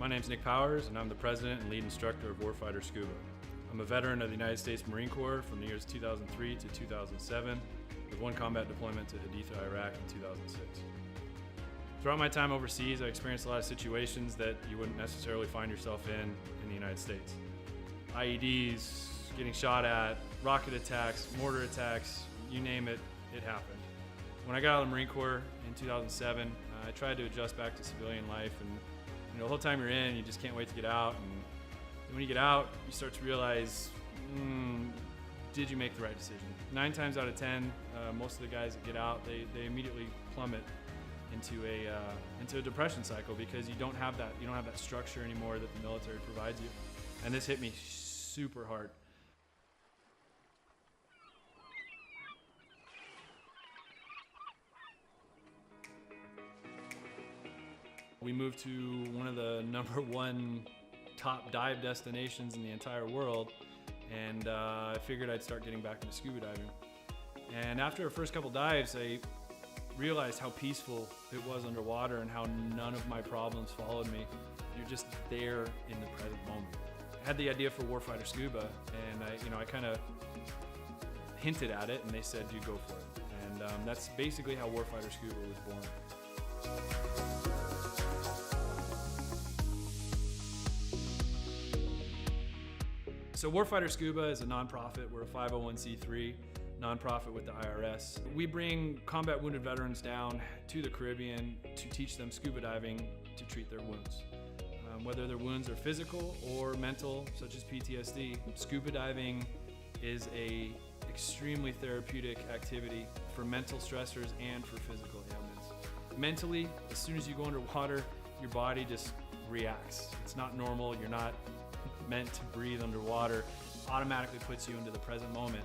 My name's Nick Powers, and I'm the president and lead instructor of Warfighter Scuba. I'm a veteran of the United States Marine Corps from the years 2003 to 2007, with one combat deployment to Haditha, Iraq in 2006. Throughout my time overseas, I experienced a lot of situations that you wouldn't necessarily find yourself in the United States. IEDs, getting shot at, rocket attacks, mortar attacks, you name it, it happened. When I got out of the Marine Corps in 2007, I tried to adjust back to civilian life, and the whole time you're in, you just can't wait to get out. And when you get out, you start to realize, did you make the right decision? 9 times out of 10, most of the guys that get out, they immediately plummet into a depression cycle because you don't have that structure anymore that the military provides you. And this hit me super hard. We moved to one of the #1 top dive destinations in the entire world, and I figured I'd start getting back into scuba diving. And after our first couple dives, I realized how peaceful it was underwater and how none of my problems followed me. You're just there in the present moment. I had the idea for Warfighter Scuba, and I kind of hinted at it, and they said, "You go for it." And that's basically how Warfighter Scuba was born. So Warfighter Scuba is a nonprofit. We're a 501c3 nonprofit with the IRS. We bring combat wounded veterans down to the Caribbean to teach them scuba diving to treat their wounds. Whether their wounds are physical or mental, such as PTSD, scuba diving is a extremely therapeutic activity for mental stressors and for physical ailments. Mentally, as soon as you go underwater, your body just reacts. It's not normal. You're not meant to breathe underwater. Automatically puts you into the present moment.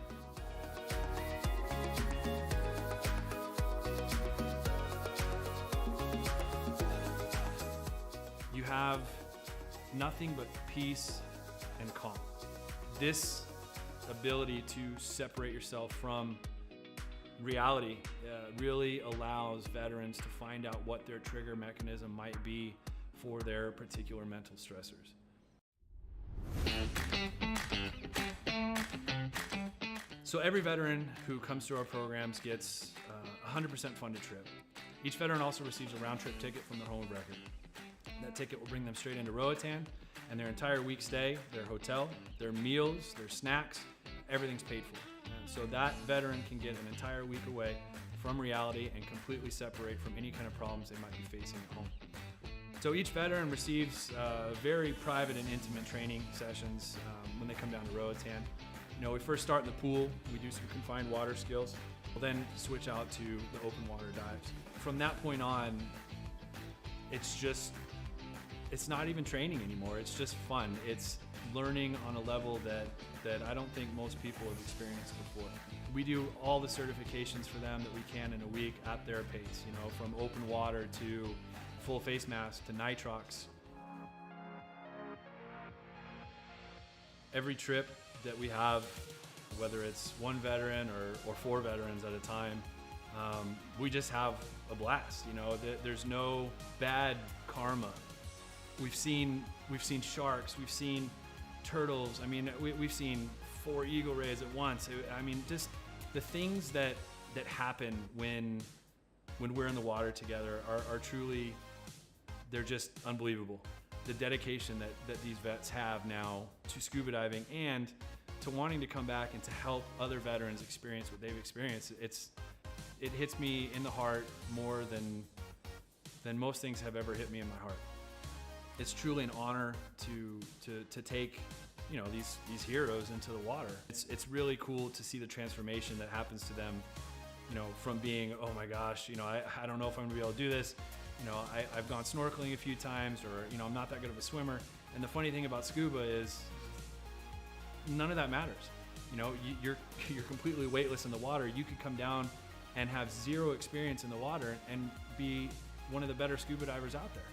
You have nothing but peace and calm. This ability to separate yourself from reality really allows veterans to find out what their trigger mechanism might be for their particular mental stressors. So every veteran who comes through our programs gets a 100% funded trip. Each veteran also receives a round-trip ticket from their home of record. That ticket will bring them straight into Roatan, and their entire week stay, their hotel, their meals, their snacks, everything's paid for. So that veteran can get an entire week away from reality and completely separate from any kind of problems they might be facing at home. So each veteran receives very private and intimate training sessions when they come down to Roatan. We first start in the pool. We do some confined water skills. We'll then switch out to the open water dives. From that point on, it's not even training anymore. It's just fun. It's learning on a level that I don't think most people have experienced before. We do all the certifications for them that we can in a week at their pace, from open water to full face mask to nitrox. Every trip that we have, whether it's one veteran or 4 veterans at a time, we just have a blast. There's no bad karma. We've seen sharks, we've seen turtles. We've seen 4 eagle rays at once. Just the things that happen when we're in the water together are truly, they're just unbelievable. The dedication that these vets have now to scuba diving and to wanting to come back and to help other veterans experience what they've experienced. It hits me in the heart more than most things have ever hit me in my heart. It's truly an honor to take these heroes into the water. It's really cool to see the transformation that happens to them, from being, oh my gosh, I don't know if I'm gonna be able to do this. I've gone snorkeling a few times, or I'm not that good of a swimmer. And the funny thing about scuba is none of that matters. You're completely weightless in the water. You could come down and have 0 experience in the water and be one of the better scuba divers out there.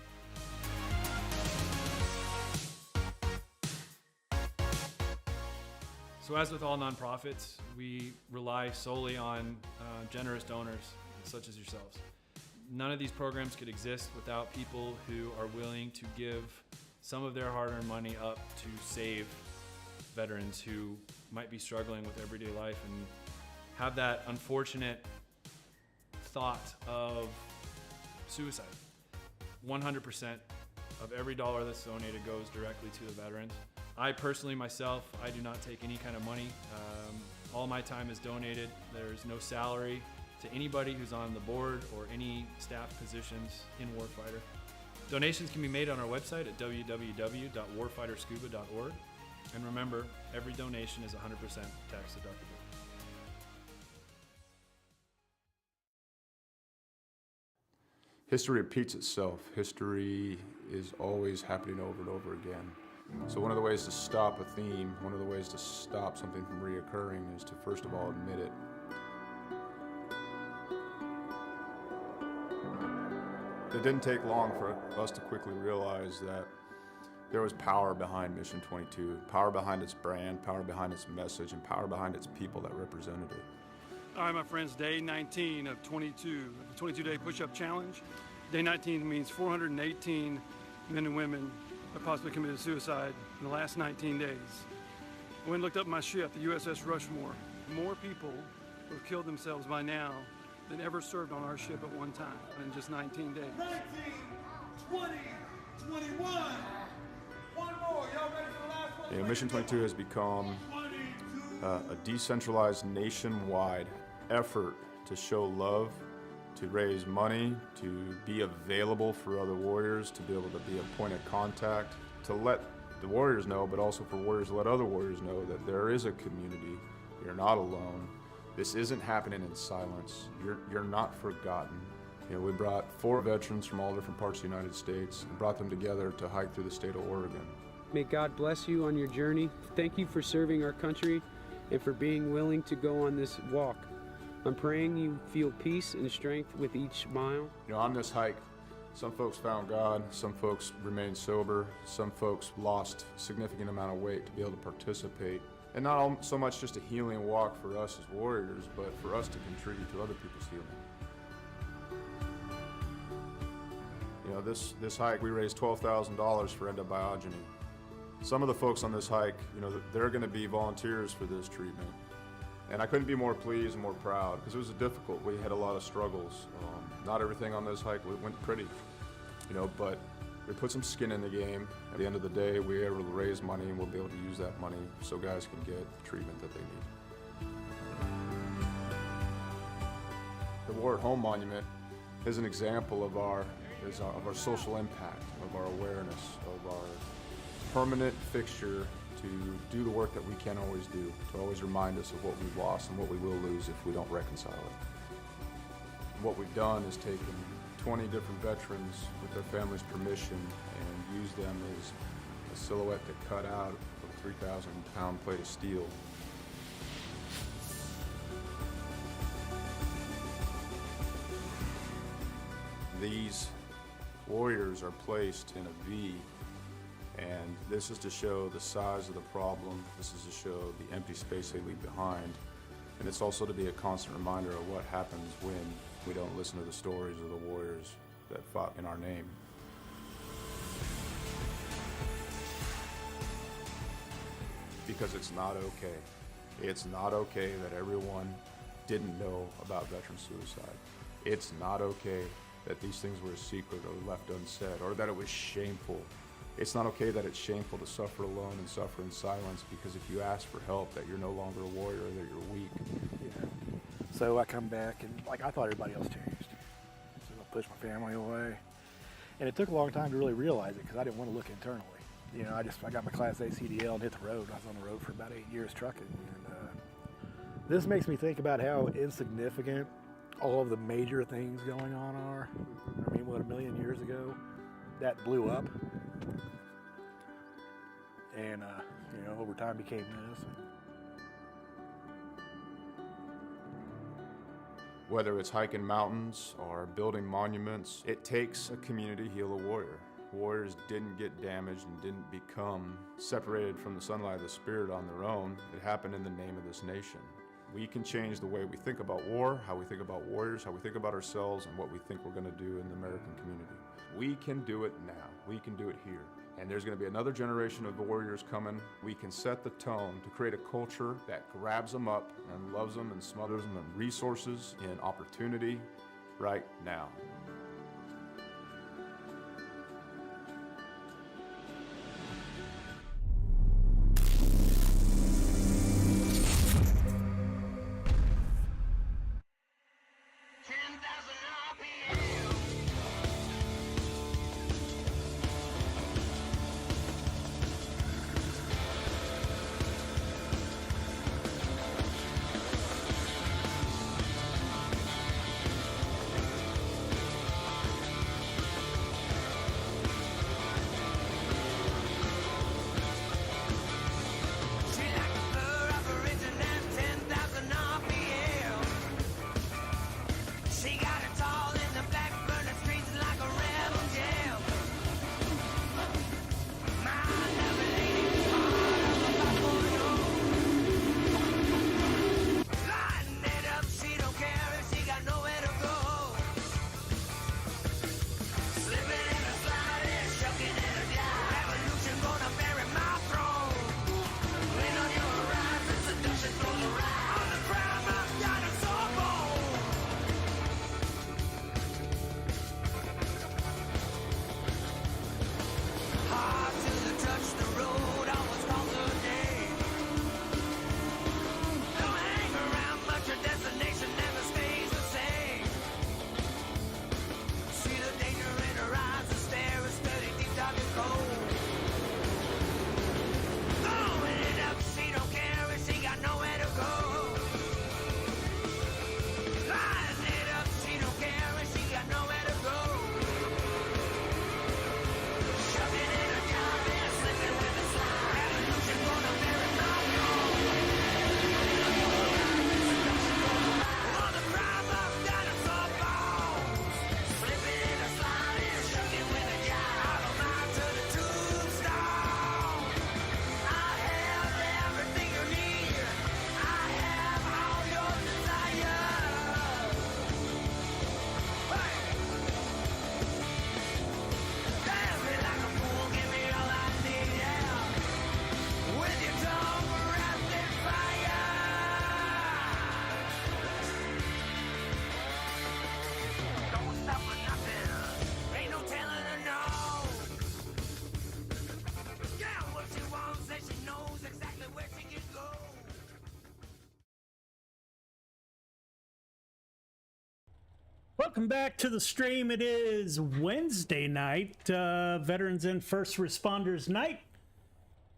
So as with all nonprofits, we rely solely on generous donors such as yourselves. None of these programs could exist without people who are willing to give some of their hard-earned money up to save veterans who might be struggling with everyday life and have that unfortunate thought of suicide. 100% of every dollar that's donated goes directly to the veterans. I personally, myself, I do not take any kind of money. All my time is donated. There's no salary to anybody who's on the board or any staff positions in Warfighter. Donations can be made on our website at www.warfighterscuba.org. And remember, every donation is 100% tax deductible. History repeats itself. History is always happening over and over again. So one of the ways to stop a theme, one of the ways to stop something from reoccurring is to first of all admit it. It didn't take long for us to quickly realize that there was power behind Mission 22, power behind its brand, power behind its message, and power behind its people that represented it. All right, my friends, day 19 of 22, the 22-day push-up challenge. Day 19 means 418 men and women have possibly committed suicide in the last 19 days. I went and looked up my ship, the USS Rushmore. More people who have killed themselves by now than ever served on our ship at one time in just 19 days. 19, 20, 21. One more. Y'all ready for the last one? You know, Mission 22 has become a decentralized nationwide effort to show love, to raise money, to be available for other warriors, to be able to be a point of contact, to let the warriors know, but also for warriors to let other warriors know that there is a community. You're not alone. This isn't happening in silence. You're not forgotten. You know, we brought 4 veterans from all different parts of the United States and brought them together to hike through the state of Oregon. May God bless you on your journey. Thank you for serving our country and for being willing to go on this walk. I'm praying you feel peace and strength with each mile. You know, on this hike, some folks found God, some folks remained sober, some folks lost a significant amount of weight to be able to participate. And not so much just a healing walk for us as warriors, but for us to contribute to other people's healing. You know, this hike, we raised $12,000 for endobiogeny. Some of the folks on this hike, you know, they're going to be volunteers for this treatment. And I couldn't be more pleased and more proud because it was difficult. We had a lot of struggles. Not everything on this hike went pretty, you know, but we put some skin in the game. At the end of the day, we were able to raise money and we'll be able to use that money so guys can get the treatment that they need. The War at Home Monument is an example of our social impact, of our awareness, of our permanent fixture to do the work that we can't always do, to always remind us of what we've lost and what we will lose if we don't reconcile it. And what we've done is taken 20 different veterans with their families' permission and used them as a silhouette to cut out of a 3,000-pound plate of steel. These warriors are placed in a V, and this is to show the size of the problem. This is to show the empty space they leave behind. And it's also to be a constant reminder of what happens when we don't listen to the stories of the warriors that fought in our name. Because it's not okay. It's not okay that everyone didn't know about veteran suicide. It's not okay that these things were a secret or left unsaid, or that it was shameful. It's not okay that it's shameful to suffer alone and suffer in silence, because if you ask for help, that you're no longer a warrior, that you're weak. Yeah. So I come back and I thought everybody else changed. So I pushed my family away. And it took a long time to really realize it because I didn't want to look internally. You know, I got my Class A CDL and hit the road. I was on the road for about 8 years trucking. And this makes me think about how insignificant all of the major things going on are. I mean, what, 1 million years ago, that blew up. And, you know, over time became this. Whether it's hiking mountains or building monuments, it takes a community to heal a warrior. Warriors didn't get damaged and didn't become separated from the sunlight of the spirit on their own. It happened in the name of this nation. We can change the way we think about war, how we think about warriors, how we think about ourselves, and what we think we're going to do in the American community. We can do it now. We can do it here. and there's going to be another generation of warriors coming. We can set the tone to create a culture that grabs them up and loves them and smothers them in resources and opportunity right now. Welcome back to the stream. It is Wednesday night, Veterans and First Responders Night,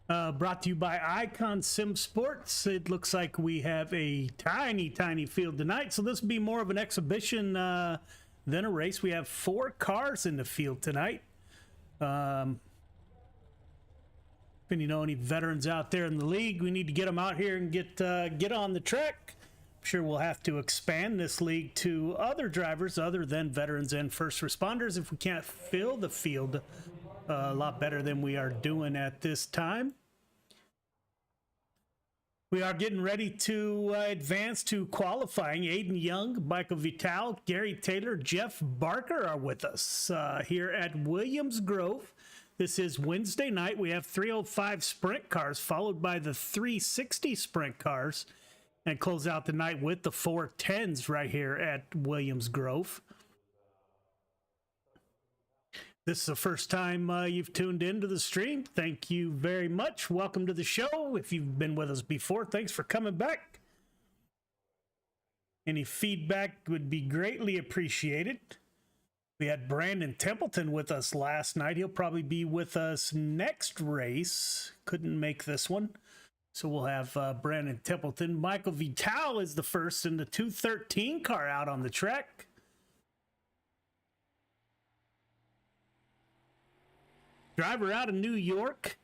brought to you by Icon Sim Sports. It looks like we have a tiny field tonight, so this will be more of an exhibition than a race. We have 4 cars in the field tonight. If you know any veterans out there in the league, we need to get them out here and get on the track. Sure, we'll have to expand this league to other drivers other than veterans and first responders if we can't fill the field a lot better than we are doing at this time. We are getting ready to advance to qualifying. Aiden Young, Michael Vital, Gary Taylor, Jeff Barker are with us here at Williams Grove. This is Wednesday night. We have 305 sprint cars followed by the 360 sprint cars, and close out the night with the 410s right here at Williams Grove. This is the first time you've tuned into the stream. Thank you very much. Welcome to the show. If you've been with us before, thanks for coming back. Any feedback would be greatly appreciated. We had Brandon Templeton with us last night. He'll probably be with us next race. Couldn't make this one. So we'll have Brandon Templeton. Michael Vital is the first in the 213 car out on the track. Driver out of New York.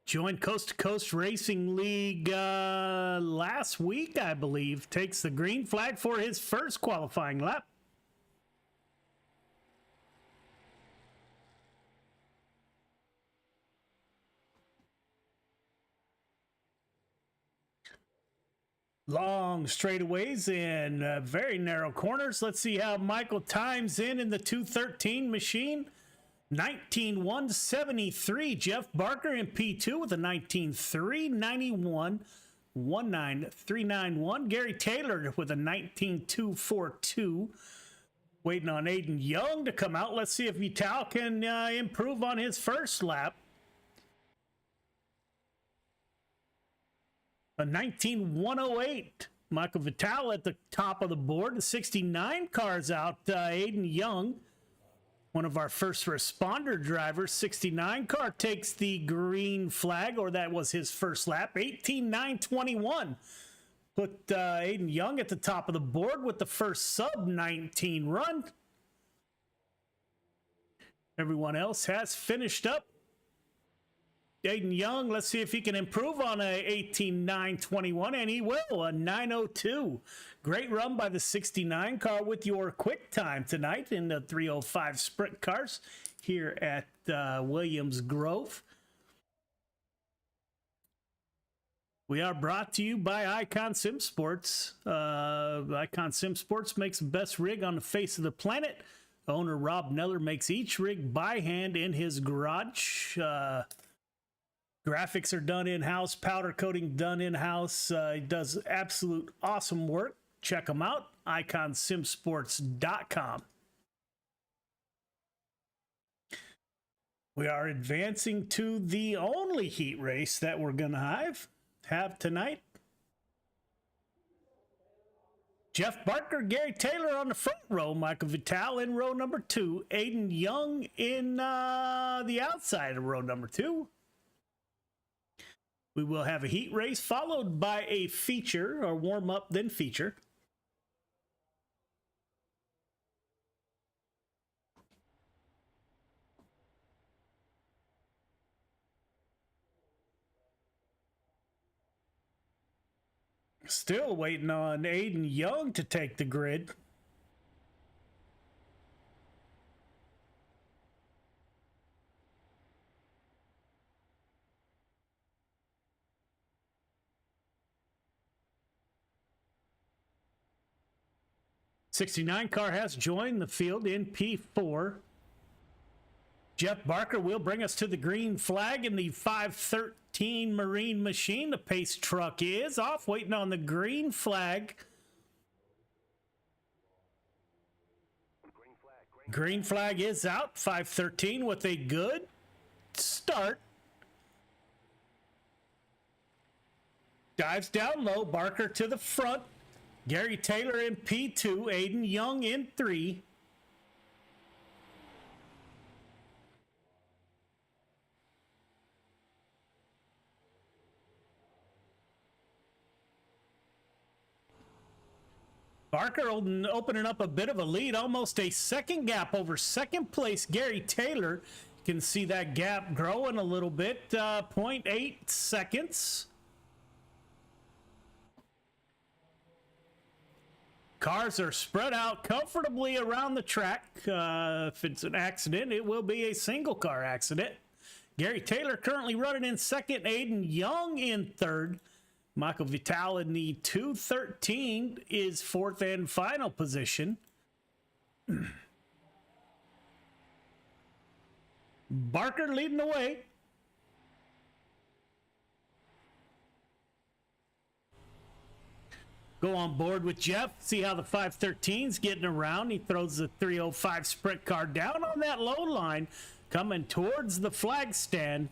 Joined Coast to Coast Racing League last week, I believe. Takes the green flag for his first qualifying lap. Long straightaways and very narrow corners. Let's see how Michael times in the 213 machine. 19,173. Jeff Barker in P2 with a 19,391. 19391. Gary Taylor with a 19,242. Waiting on Aiden Young to come out. Let's see if Vital can improve on his first lap. A 19,108. Michael Vital at the top of the board. The 69 cars out. Aiden Young, one of our first responder drivers. 69 car takes the green flag, or that was his first lap. 18,921. Put Aiden Young at the top of the board with the first sub 19 run. Everyone else has finished up. Aiden Young, let's see if he can improve on a 18,921, and he will, a 902. Great run by the 69 car with your quick time tonight in the 305 sprint cars here at Williams Grove. We are brought to you by Icon Sim Sports. Icon Sim Sports makes the best rig on the face of the planet. Owner Rob Neller makes each rig by hand in his garage. Graphics are done in-house, powder coating done in-house. He does absolute awesome work. Check him out, iconsimsports.com. We are advancing to the only heat race that we're going to have tonight. Jeff Barker, Gary Taylor on the front row, Michael Vital in row number 2, Aiden Young in the outside of row number 2. We will have a heat race followed by a feature, or warm-up, then feature. Still waiting on Aiden Young to take the grid. '69 car has joined the field in P4. Jeff Barker will bring us to the green flag in the 513 Marine Machine. The pace truck is off, waiting on the green flag. Green flag is out. 513 with a good start. Dives down low. Barker to the front. Gary Taylor in P2. Aiden Young in 3. Barker opening up a bit of a lead, almost a second gap over second place Gary Taylor. You can see that gap growing a little bit, 0.8 seconds. Cars are spread out comfortably around the track. If it's an accident, it will be a single car accident. Gary Taylor currently running in second, Aiden Young in third. Michael Vital in the 213 is fourth and final position. Barker leading the way. Go on board with Jeff, see how the 513's getting around. He throws the 305 sprint car down on that low line, coming towards the flag stand.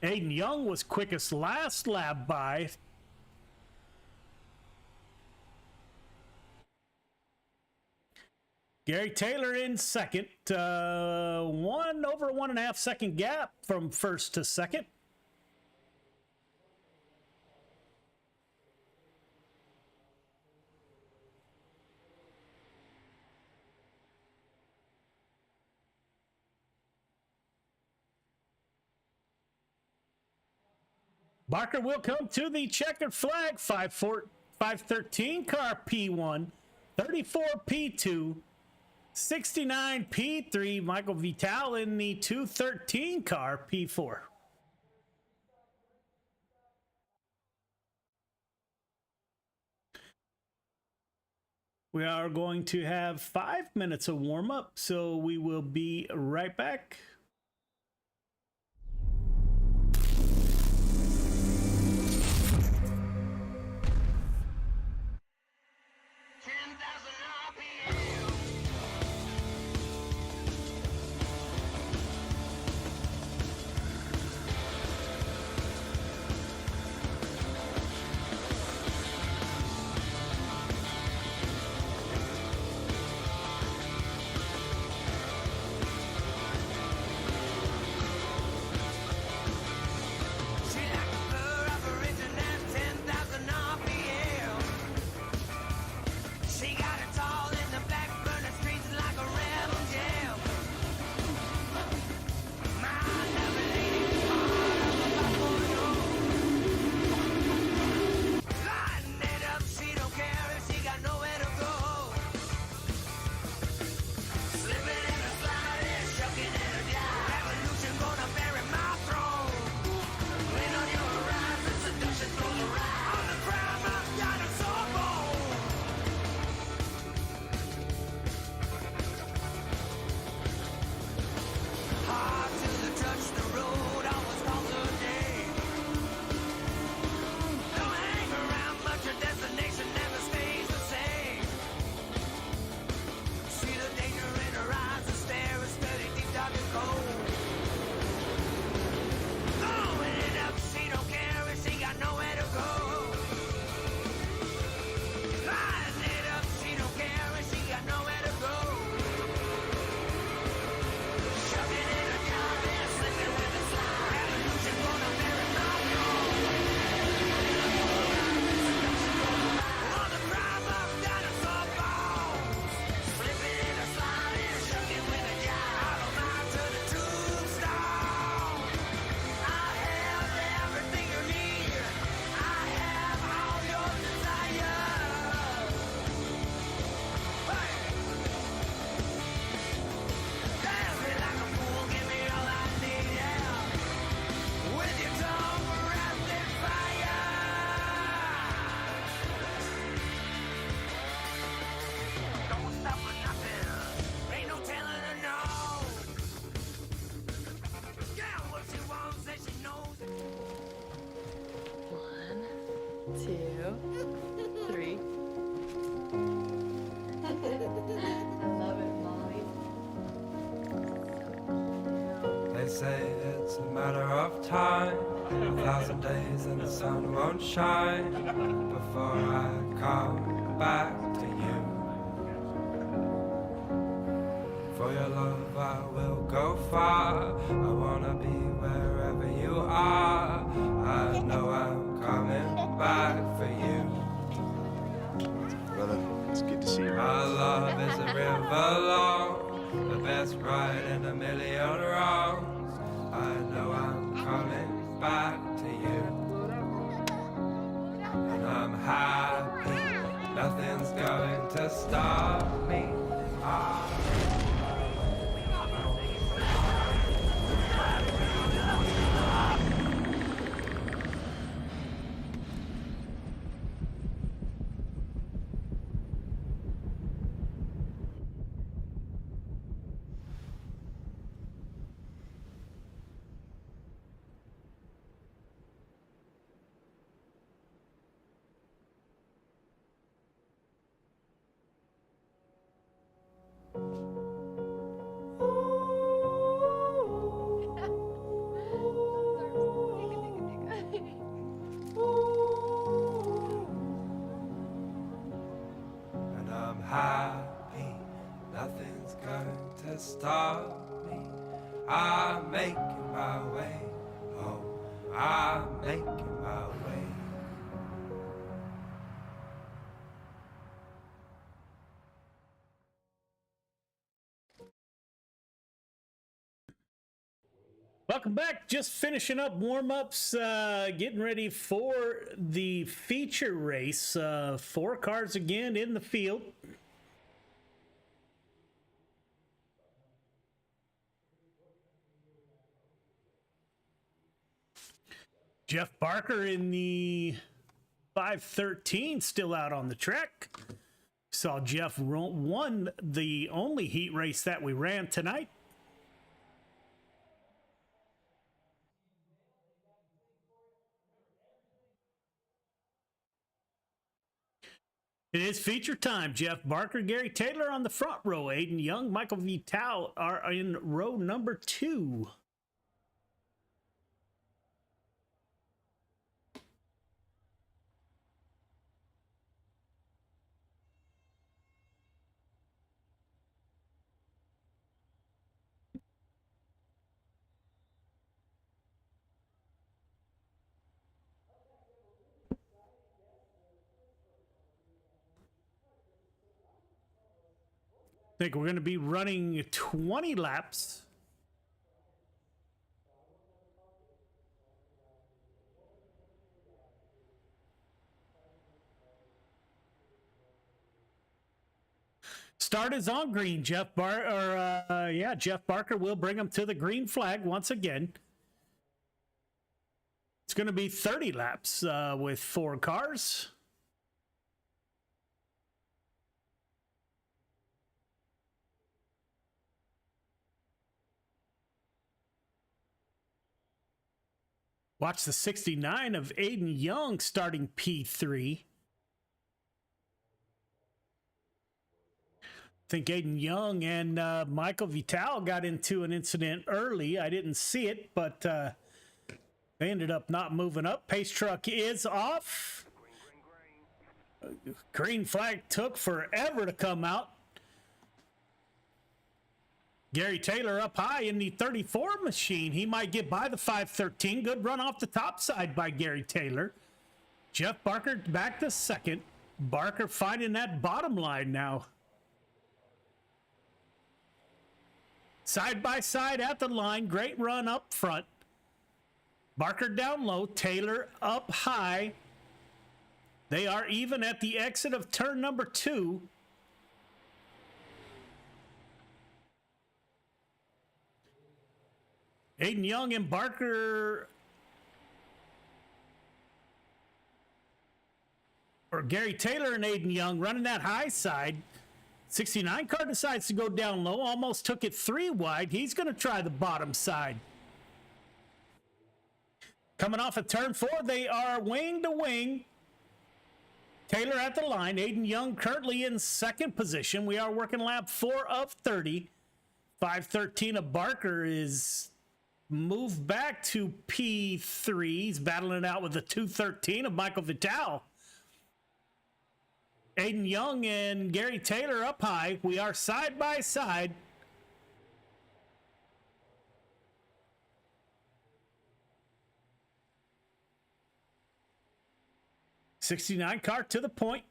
Aiden Young was quickest last lap by. Gary Taylor in second. Over 1.5 second gap from first to second. Barker will come to the checkered flag. 513 car P1, 34 P2, 69 P3. Michael Vital in the 213 car P4. We are going to have 5 minutes of warm up, so we will be right back. They say it's a matter of time, 1,000 days and the sun won't shine before I come back to you. For your love I will go far, I wanna be wherever you are. I know I'm coming back for you. Brother, it's good to see you. Our love is a river long, the best ride in a million wrongs. I know I'm coming back to you. And I'm happy, nothing's going to stop me. And I'm happy, nothing's going to stop me. I'm making my way home, I'm making my way. Welcome back. Just finishing up warm-ups, getting ready for the feature race. 4 cars again in the field. Jeff Barker in the 513 still out on the track. Saw Jeff won the only heat race that we ran tonight. It is feature time. Jeff Barker, Gary Taylor on the front row. Aiden Young, Michael Vital are in row number 2. I think we're going to be running 20 laps. Start is on green. Jeff Barker will bring him to the green flag once again. It's going to be 30 laps with 4 cars. Watch the 69 of Aiden Young starting P3. I think Aiden Young and Michael Vital got into an incident early. I didn't see it, but they ended up not moving up. Pace truck is off. Green flag took forever to come out. Gary Taylor up high in the 34 machine. He might get by the 513. Good run off the top side by Gary Taylor. Jeff Barker back to second. Barker finding that bottom line now. Side by side at the line. Great run up front. Barker down low. Taylor up high. They are even at the exit of turn number 2. Aiden Young and Barker, or Gary Taylor and Aiden Young running that high side. 69 car decides to go down low, almost took it 3 wide. He's going to try the bottom side. Coming off of turn 4, they are wing to wing. Taylor at the line. Aiden Young currently in second position. We are working lap 4 of 30. 513 of Barker is moved back to P3. He's battling it out with the 213 of Michael Vital. Aiden Young and Gary Taylor up high. We are side by side. '69 car to the point.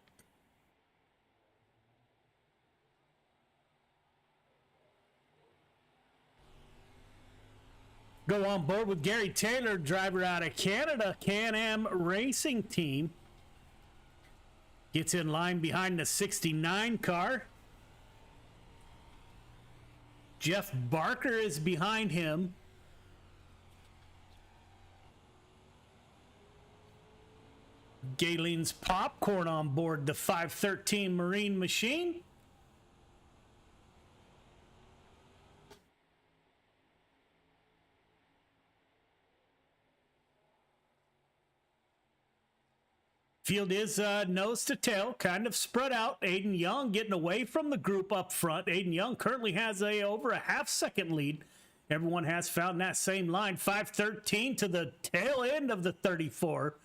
Go on board with Gary Taylor, driver out of Canada, Can-Am Racing Team. Gets in line behind the 69 car. Jeff Barker is behind him. Galen's Popcorn on board the 513 Marine Machine. Field is nose to tail, kind of spread out. Aiden Young getting away from the group up front. Aiden Young currently has over a half-second lead. Everyone has found that same line. 513 to the tail end of the 34.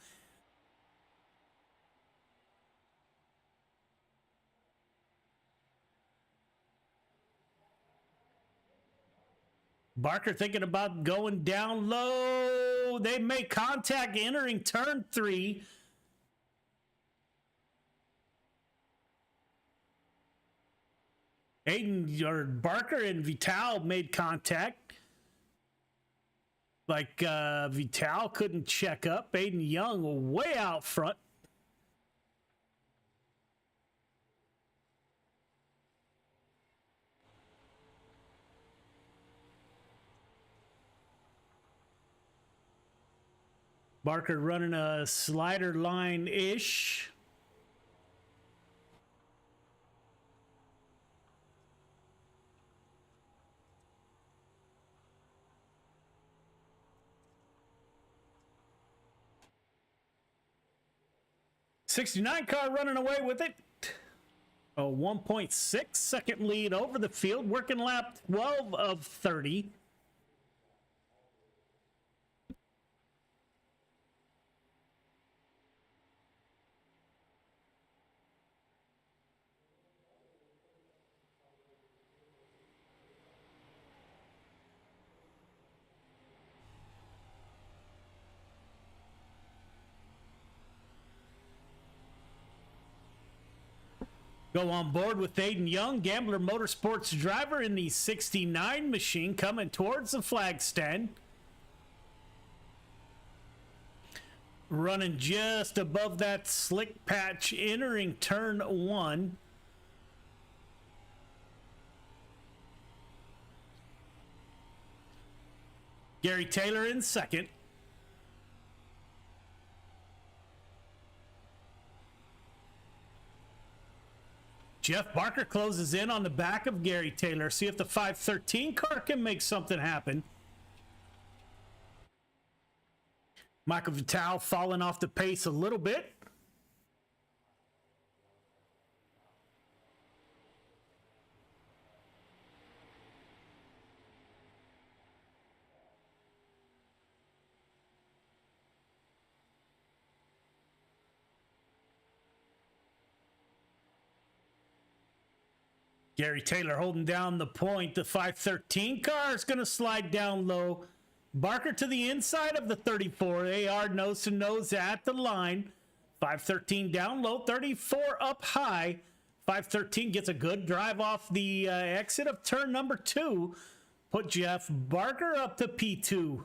Barker thinking about going down low. They make contact entering turn 3. Barker and Vital made contact. Like Vital couldn't check up. Aiden Young way out front. Barker running a slider line-ish. 69 car running away with it. A 1.6 second lead over the field. Working lap 12 of 30. Go on board with Aiden Young, Gambler Motorsports driver in the 69 machine, coming towards the flag stand. Running just above that slick patch, entering turn 1. Gary Taylor in second. Jeff Barker closes in on the back of Gary Taylor. See if the 513 car can make something happen. Michael Vital falling off the pace a little bit. Gary Taylor holding down the point. The 513 car is going to slide down low. Barker to the inside of the 34. They are nose to nose at the line. 513 down low, 34 up high. 513 gets a good drive off the exit of turn number 2. Put Jeff Barker up to P2.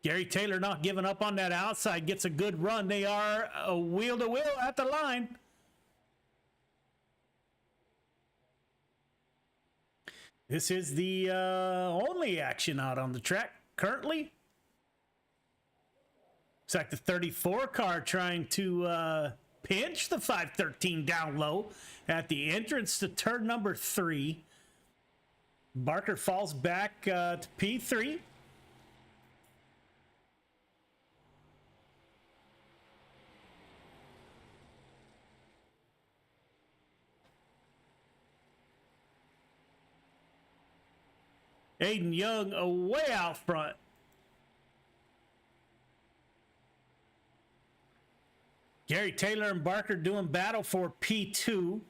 Gary Taylor not giving up on that outside. Gets a good run. They are wheel to wheel at the line. This is the only action out on the track currently. It's like the 34 car trying to pinch the 513 down low at the entrance to turn number 3. Barker falls back to P3. Aiden Young way out front. Gary Taylor and Barker doing battle for P2.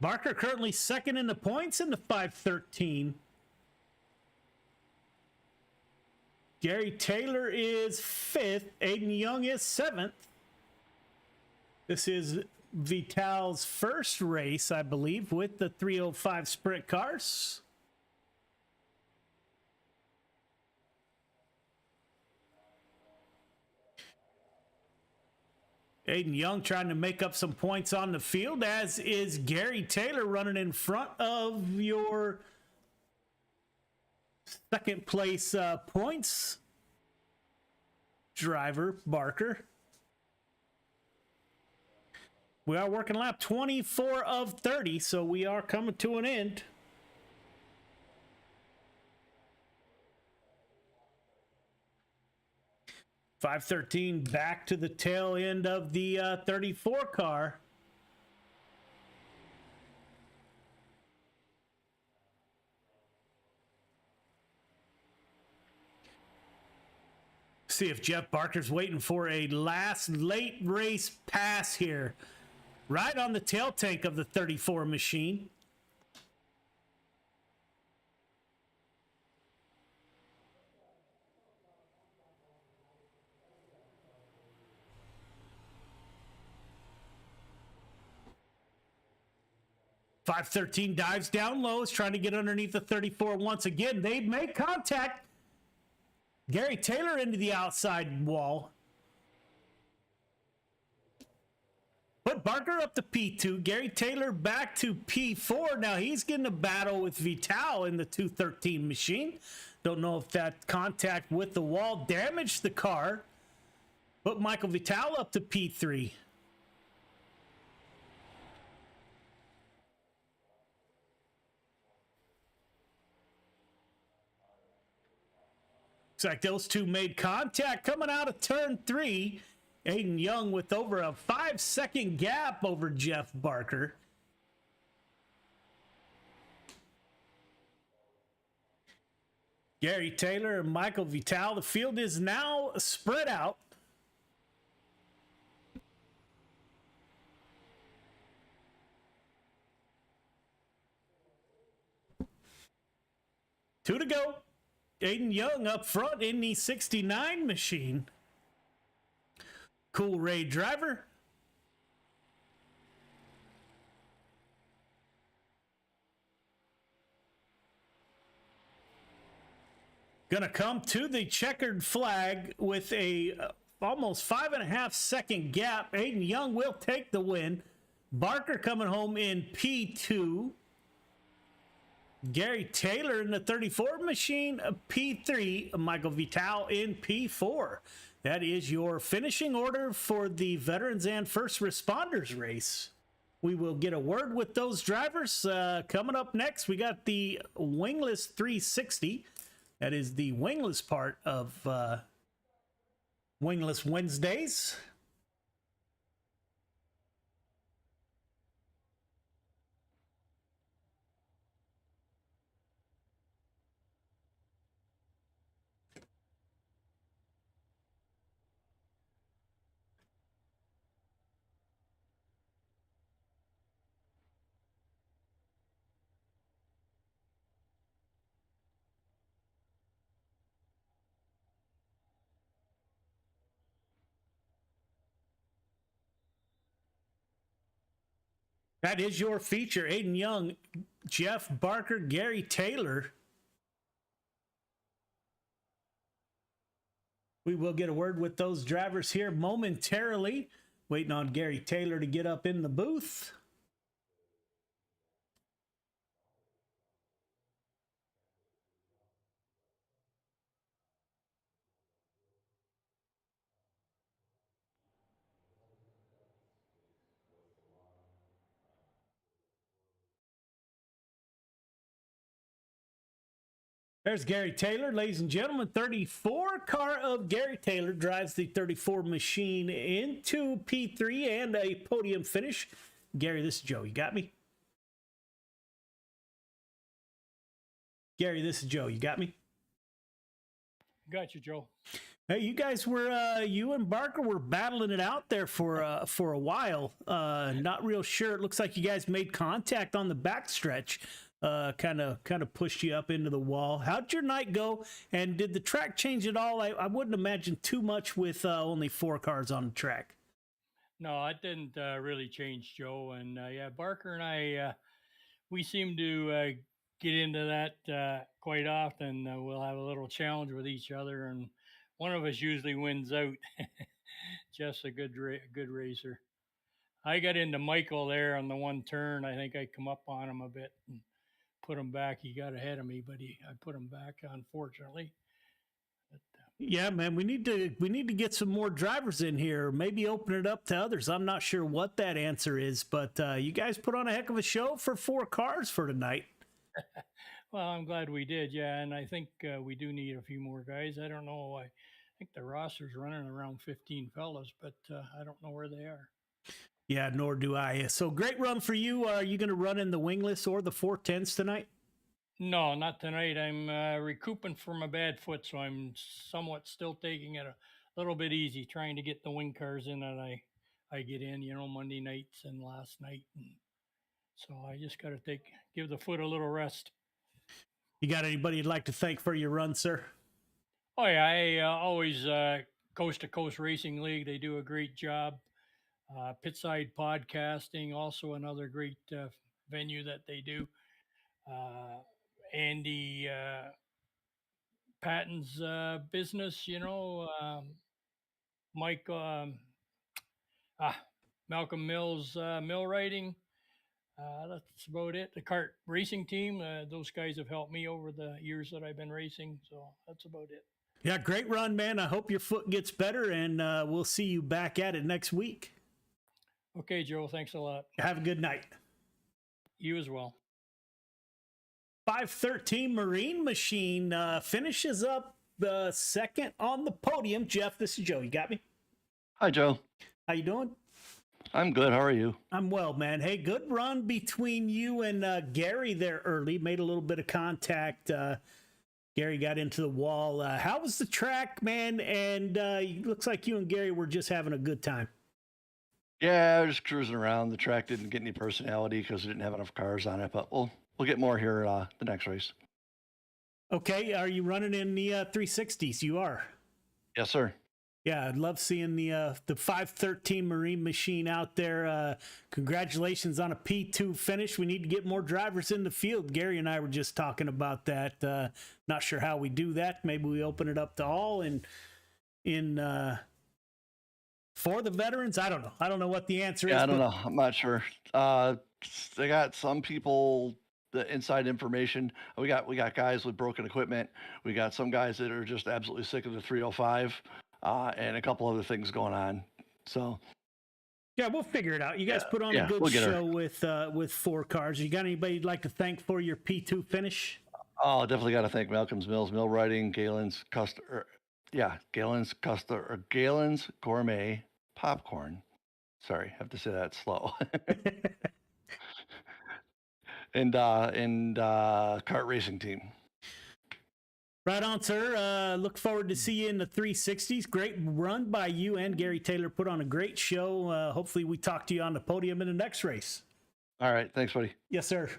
Barker currently second in the points in the 513. Gary Taylor is 5th. Aiden Young is 7th. This is Vital's first race, I believe, with the 305 sprint cars. Aiden Young trying to make up some points on the field, as is Gary Taylor running in front of your second place points driver, Barker. We are working lap 24 of 30, so we are coming to an end. .513 back to the tail end of the 34 car. See if Jeff Barker's waiting for a last late race pass here. Right on the tail tank of the 34 machine. .513 dives down low, is trying to get underneath the 34 once again. They make contact. Gary Taylor into the outside wall. Put Barker up to P2. Gary Taylor back to P4. Now he's getting a battle with Vital in the 213 machine. Don't know if that contact with the wall damaged the car. Put Michael Vital up to P3. Looks like those two made contact coming out of turn 3. Aiden Young with over a 5-second gap over Jeff Barker. Gary Taylor and Michael Vital. The field is now spread out. Two to go. Aiden Young up front in the 69 machine. Cool Ray driver. Gonna come to the checkered flag with a almost 5.5 second gap. Aiden Young will take the win. Barker coming home in P2. Gary Taylor in the 34 machine, P3. Michael Vital in P4. That is your finishing order for the veterans and first responders race. We will get a word with those drivers. Coming up next, we got the Wingless 360. That is the wingless part of Wingless Wednesdays. That is your feature. Aiden Young, Jeff Barker, Gary Taylor. We will get a word with those drivers here momentarily. Waiting on Gary Taylor to get up in the booth. There's Gary Taylor, ladies and gentlemen. 34 car of Gary Taylor drives the 34 machine into P3 and a podium finish. Gary, this is Joe. You got me? Gary, this is Joe. You got me? Got you, Joe. Hey, you guys were, you and Barker were battling it out there for a while. Not real sure. It looks like you guys made contact on the backstretch. Kind of pushed you up into the wall. How'd your night go? And did the track change at all? I wouldn't imagine too much with only 4 cars on the track. No, it didn't really change, Joe. And yeah, Barker and I, we seem to get into that quite often. We'll have a little challenge with each other, and one of us usually wins out. Jeff's a good racer. I got into Michael there on the one turn. I think I come up on him a bit and put him back. He got ahead of me, but I put him back, unfortunately. But, yeah, man, we need to get some more drivers in here. Maybe open it up to others. I'm not sure what that answer is, but you guys put on a heck of a show for 4 cars for tonight. Well, I'm glad we did, yeah, and I think we do need a few more guys. I don't know. I think the roster's running around 15 fellas, but I don't know where they are. Yeah, nor do I. So great run for you. Are you going to run in the wingless or the 410s tonight? No, not tonight. I'm recouping from a bad foot, so I'm somewhat still taking it a little bit easy, trying to get the wing cars in that I get in, Monday nights and last night. And so I just got to give the foot a little rest. You got anybody you'd like to thank for your run, sir? Oh, yeah. I always Coast to Coast Racing League. They do a great job. Pitside Podcasting, also another great venue that they do. Andy Patton's business, Mike. Malcolm Mills mill riding. That's about it. The kart racing team, those guys have helped me over the years that I've been racing. So that's about it. Yeah, great run, man. I hope your foot gets better, and we'll see you back at it next week. Okay, Joe. Thanks a lot. Have a good night. You as well. 513 Marine Machine finishes up the second on the podium. Jeff, this is Joe. You got me? Hi, Joe. How you doing? I'm good. How are you? I'm well, man. Hey, good run between you and Gary there early. Made a little bit of contact. Gary got into the wall. How was the track, man? And it looks like you and Gary were just having a good time. Yeah, I was just cruising around. The track didn't get any personality because it didn't have enough cars on it, but we'll get more here the next race. Okay, are you running in the 360s? You are. Yes, sir. Yeah, I'd love seeing the 513 Marine Machine out there. Congratulations on a P2 finish. We need to get more drivers in the field. Gary and I were just talking about that. Not sure how we do that. Maybe we open it up to all and for the veterans. I don't know. I don't know what the answer is. I don't know. I'm not sure. They got some people the inside information. We got guys with broken equipment. We got some guys that are just absolutely sick of the 305. And a couple other things going on. So, yeah, we'll figure it out. You guys put on a good show with 4 cars. You got anybody you'd like to thank for your P2 finish? Oh, definitely got to thank Malcolm's Mills, Mill Riding, Galen's Galen's Gourmet Popcorn. Sorry, I have to say that slow. and kart racing team. Right on, sir. Look forward to see you in the 360s. Great run by you and Gary Taylor. Put on a great show. Hopefully we talk to you on the podium in the next race. All right. Thanks, buddy. Yes, sir.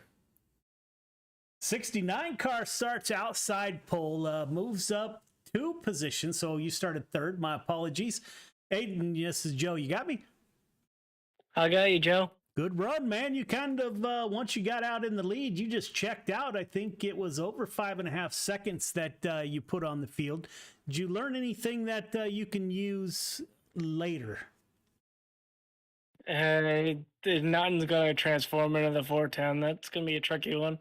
69 car starts outside pole, moves up 2 positions. So you started 3rd. My apologies. Aiden, this is Joe. You got me? I got you, Joe. Good run, man. You kind of, once you got out in the lead, you just checked out. I think it was over 5.5 seconds that you put on the field. Did you learn anything that you can use later? Nothing's going to transform into the 410. That's going to be a tricky one.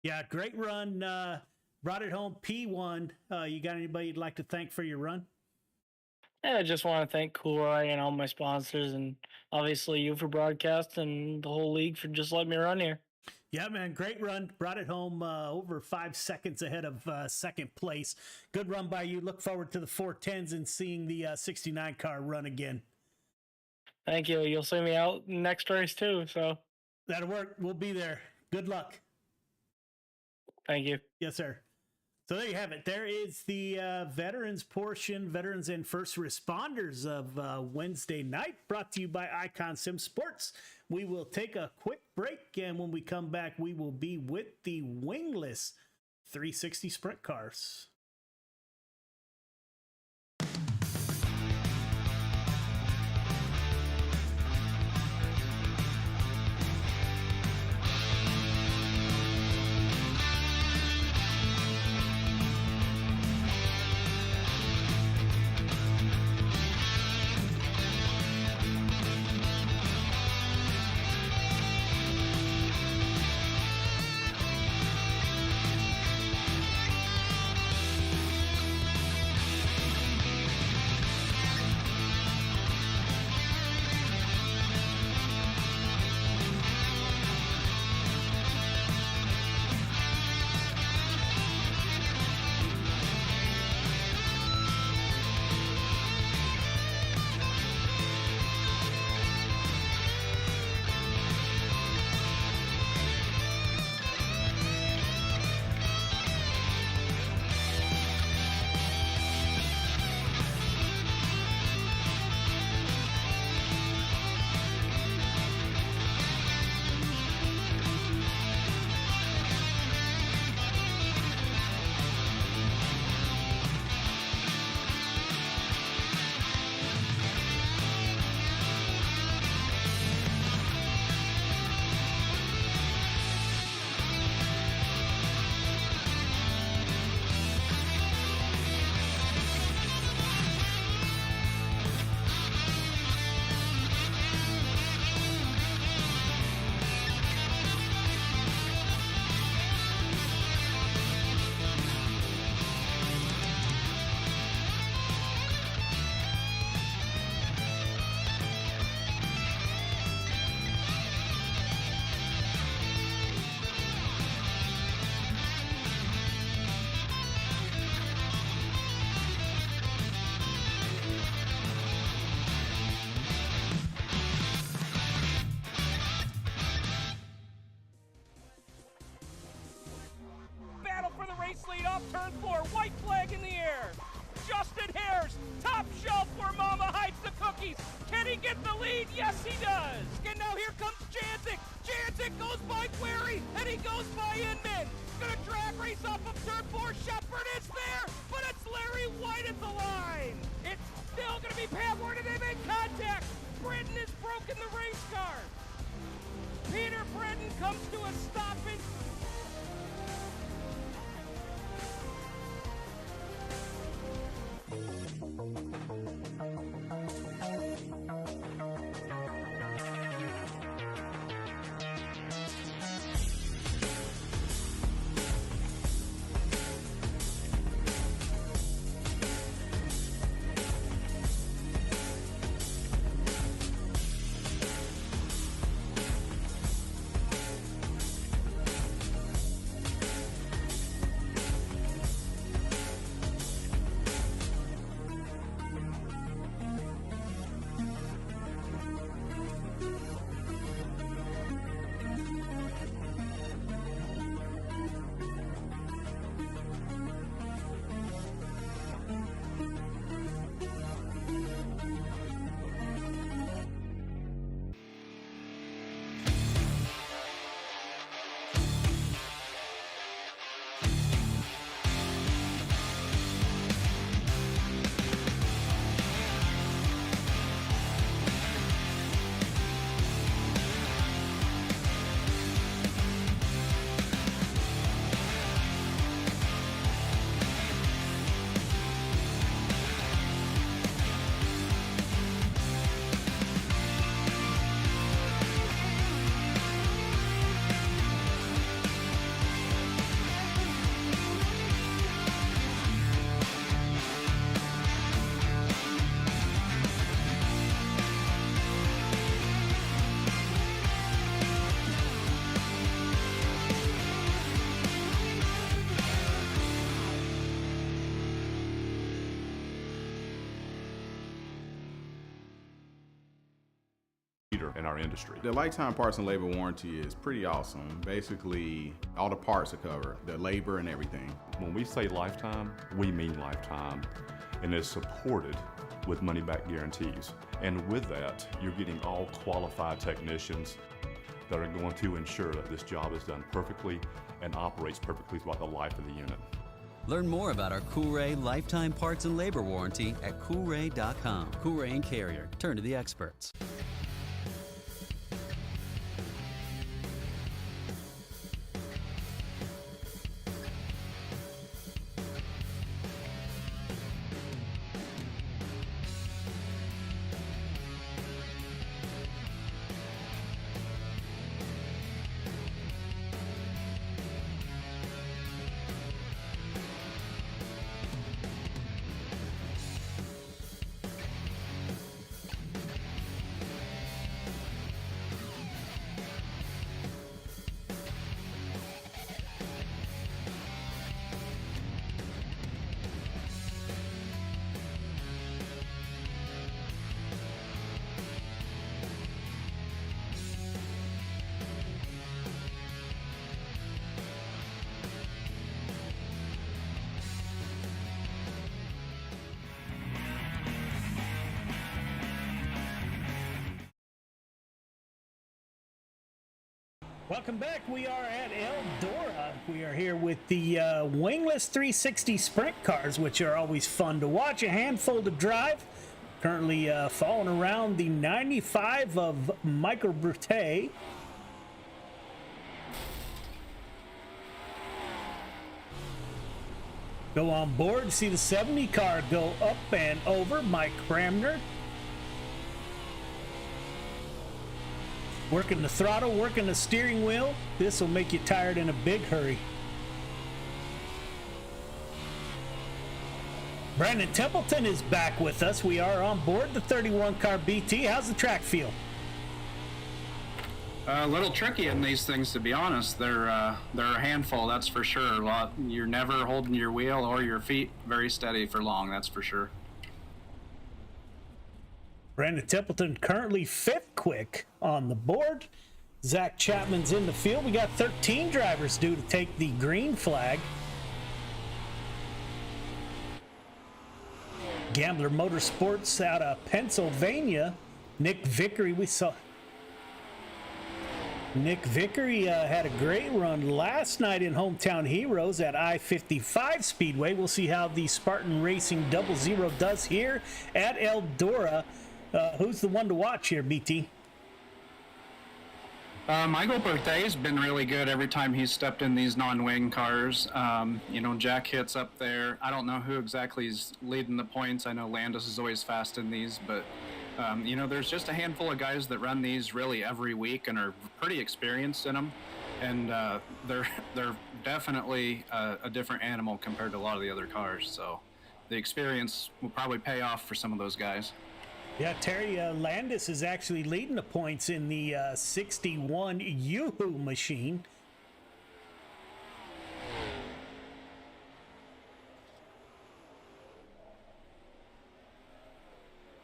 Yeah, great run. Brought it home P1. You got anybody you'd like to thank for your run? I just want to thank Coolroy and all my sponsors, and obviously you for broadcast and the whole league for just letting me run here. Yeah, man, great run. Brought it home over 5 seconds ahead of second place. Good run by you. Look forward to the 410s and seeing the 69 car run again. Thank you. You'll see me out next race too, so. That'll work. We'll be there. Good luck. Thank you. Yes, sir. So there you have it. There is the veterans portion, veterans and first responders of Wednesday night, brought to you by Icon Sim Sports. We will take a quick break, and when we come back, we will be with the wingless 360 sprint cars. race lead off turn 4. White flag in the air. Justin Hare's top shelf where Mama hides the cookies. Can he get the lead? Yes, he does. And now here comes Janzik. Janzik goes by Query, and he goes by Inman. Gonna drag race off of turn 4. Shepard is there, but it's Larry White at the line. It's still gonna be Pat Ward, and they make contact. Britton has broken the race car. Peter Britton comes to a stop in in our industry. The lifetime parts and labor warranty is pretty awesome. Basically, all the parts are covered, the labor and everything. When we say lifetime, we mean lifetime, and it's supported with money-back guarantees. And with that, you're getting all qualified technicians that are going to ensure that this job is done perfectly and operates perfectly throughout the life of the unit. Learn more about our Coolray lifetime parts and labor warranty at Coolray.com. Coolray and Carrier. Turn to the experts. Welcome back. We are at Eldora. We are here with the Wingless 360 sprint cars, which are always fun to watch. A handful to drive. Currently following around the 95 of Michael Brute. Go on board, see the 70 car go up and over. Mike Cramner. Working the throttle, working the steering wheel. This will make you tired in a big hurry. Brandon Templeton is back with us. We are on board the 31 car BT. How's the track feel? A little tricky in these things, to be honest. They're a handful, that's for sure. You're never holding your wheel or your feet very steady for long, that's for sure. Brandon Templeton currently 5th quick on the board. Zach Chapman's in the field. We got 13 drivers due to take the green flag. Gambler Motorsports out of Pennsylvania. Nick Vickery, we saw. Nick Vickery had a great run last night in Hometown Heroes at I-55 Speedway. We'll see how the Spartan Racing 00 does here at Eldora. Who's the one to watch here, BT? Michael Berthay's been really good every time he's stepped in these non-wing cars. You know, Jack Hitt's up there. I don't know who exactly is leading the points. I know Landis is always fast in these, but you know, there's just a handful of guys that run these really every week and are pretty experienced in them, and they're definitely a different animal compared to a lot of the other cars. So the experience will probably pay off for some of those guys. Yeah, Terry Landis is actually leading the points in the 61 Yoo-Hoo machine.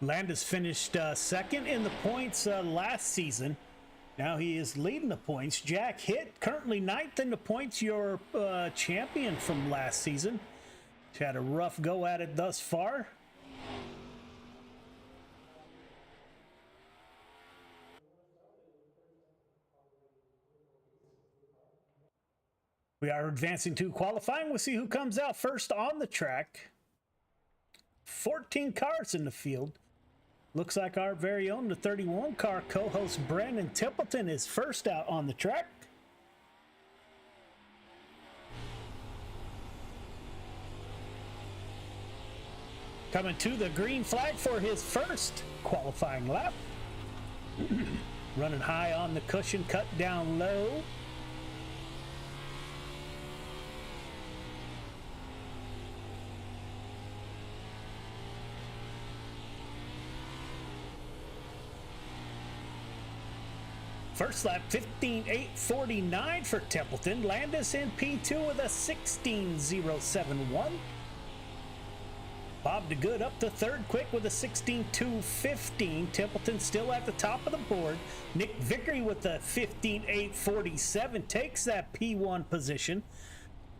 Landis finished second in the points last season. Now he is leading the points. Jack Hitt currently ninth in the points, your champion from last season. He's had a rough go at it thus far. We are advancing to qualifying. We'll see who comes out first on the track. 14 cars in the field. Looks like our very own, the 31 car co-host Brandon Templeton is first out on the track. Coming to the green flag for his first qualifying lap. Running high on the cushion, cut down low. First lap, 15.849 for Templeton. Landis in P2 with a 16.071. Bob DeGood up to third quick with a 16.215. Templeton still at the top of the board. Nick Vickery with a 15.847 takes that P1 position.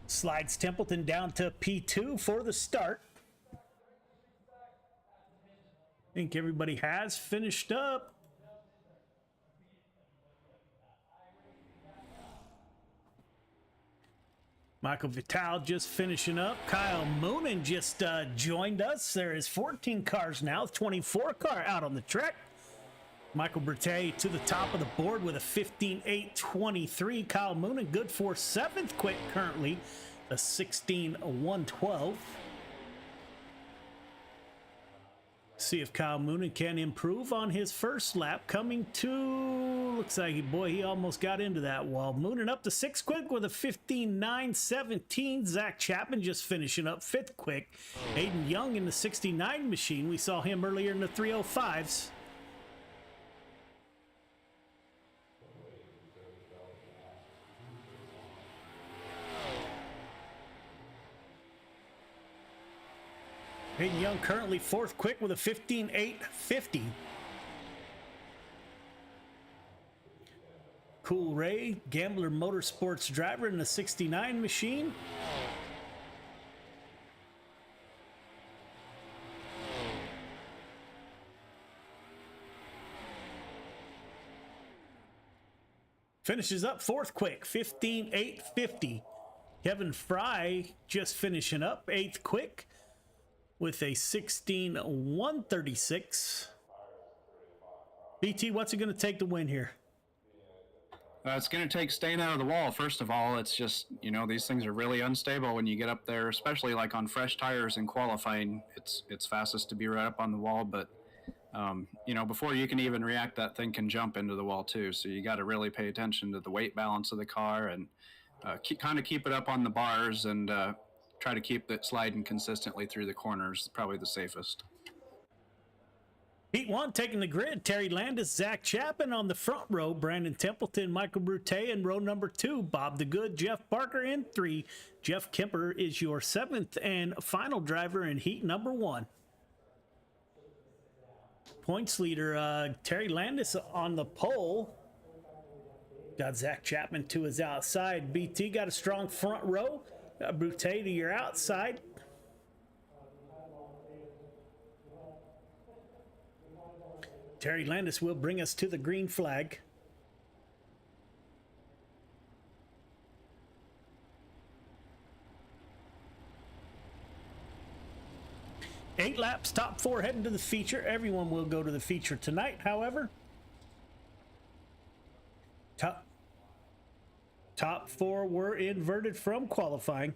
Slides Templeton down to P2 for the start. I think everybody has finished up. Michael Vital just finishing up. Kyle Moonen just joined us. There is 14 cars now, 24 car out on the track. Michael Berthet to the top of the board with a 15.823. Kyle Moonen good for seventh quick currently, a 16.112. See if Kyle Moonen can improve on his first lap. Coming to, looks like, he almost got into that wall. Moonen up to sixth quick with a 15.917. Zach Chapman just finishing up fifth quick. Aiden Young in the 69 machine. We saw him earlier in the 305s. Hayden Young currently fourth quick with a 15.850. Cool Ray, Gambler Motorsports driver in the 69 machine. Finishes up fourth quick, 15.850. Kevin Fry just finishing up eighth quick with a 16.136. BT, what's it going to take to win here? It's going to take staying out of the wall. First of all, it's just, you know, these things are really unstable when you get up there, especially like on fresh tires in qualifying. It's fastest to be right up on the wall, but you know, before you can even react, that thing can jump into the wall too. So you got to really pay attention to the weight balance of the car and kind of keep it up on the bars and try to keep it sliding consistently through the corners. Probably the safest. Heat one taking the grid. Terry Landis, Zach Chapman on the front row. Brandon Templeton, Michael Brute in row number 2. Bob the Good, Jeff Barker in 3. Jeff Kemper is your 7th and final driver in heat number 1. Points leader, Terry Landis on the pole. Got Zach Chapman to his outside. BT got a strong front row. Got Brute to your outside. Terry Landis will bring us to the green flag. Eight laps, top 4 heading to the feature. Everyone will go to the feature tonight, however. Top 4 were inverted from qualifying.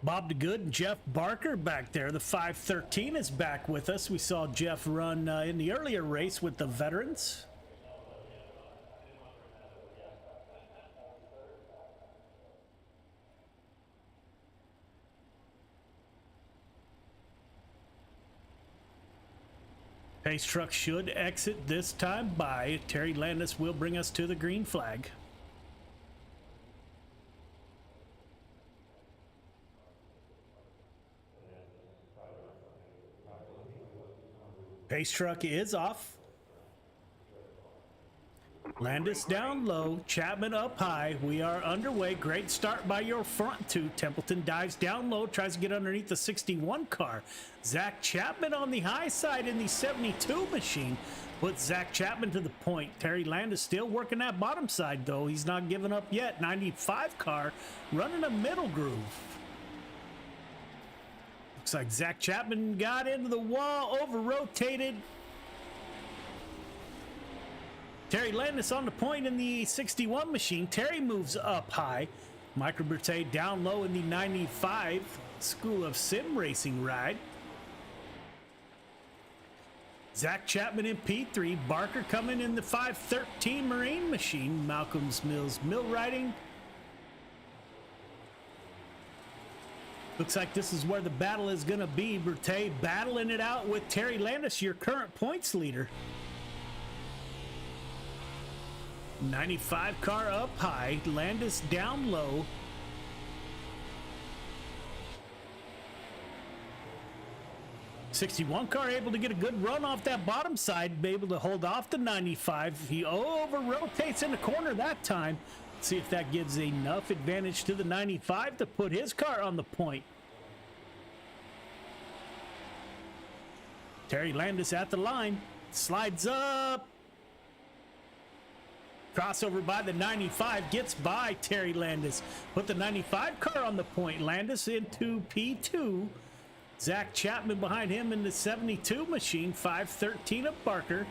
Bob DeGood and Jeff Barker back there. The 513 is back with us. We saw Jeff run in the earlier race with the veterans. Pace truck should exit this time by. Terry Landis will bring us to the green flag. Pace truck is off. Landis down low, Chapman up high. We are underway. Great start by your front two. Templeton dives down low, tries to get underneath the 61 car. Zach Chapman on the high side in the 72 machine. Puts Zach Chapman to the point. Terry Landis still working that bottom side, though. He's not giving up yet. 95 car running a middle groove. Looks like Zach Chapman got into the wall, over-rotated. Terry Landis on the point in the 61 machine. Terry moves up high. Michael Berthet down low in the 95 School of Sim Racing ride. Zach Chapman in P3. Barker coming in the 513 Marine machine. Malcolm's Mills mill riding. Looks like this is where the battle is going to be. Berthet battling it out with Terry Landis, your current points leader. 95 car up high, Landis down low. '61 car able to get a good run off that bottom side, be able to hold off the 95. He over-rotates in the corner that time. See if that gives enough advantage to the 95 to put his car on the point. Terry Landis at the line, slides up. Crossover by the 95, gets by Terry Landis. Put the 95 car on the point. Landis into P2. Zach Chapman behind him in the 72 machine. 513 of Barker.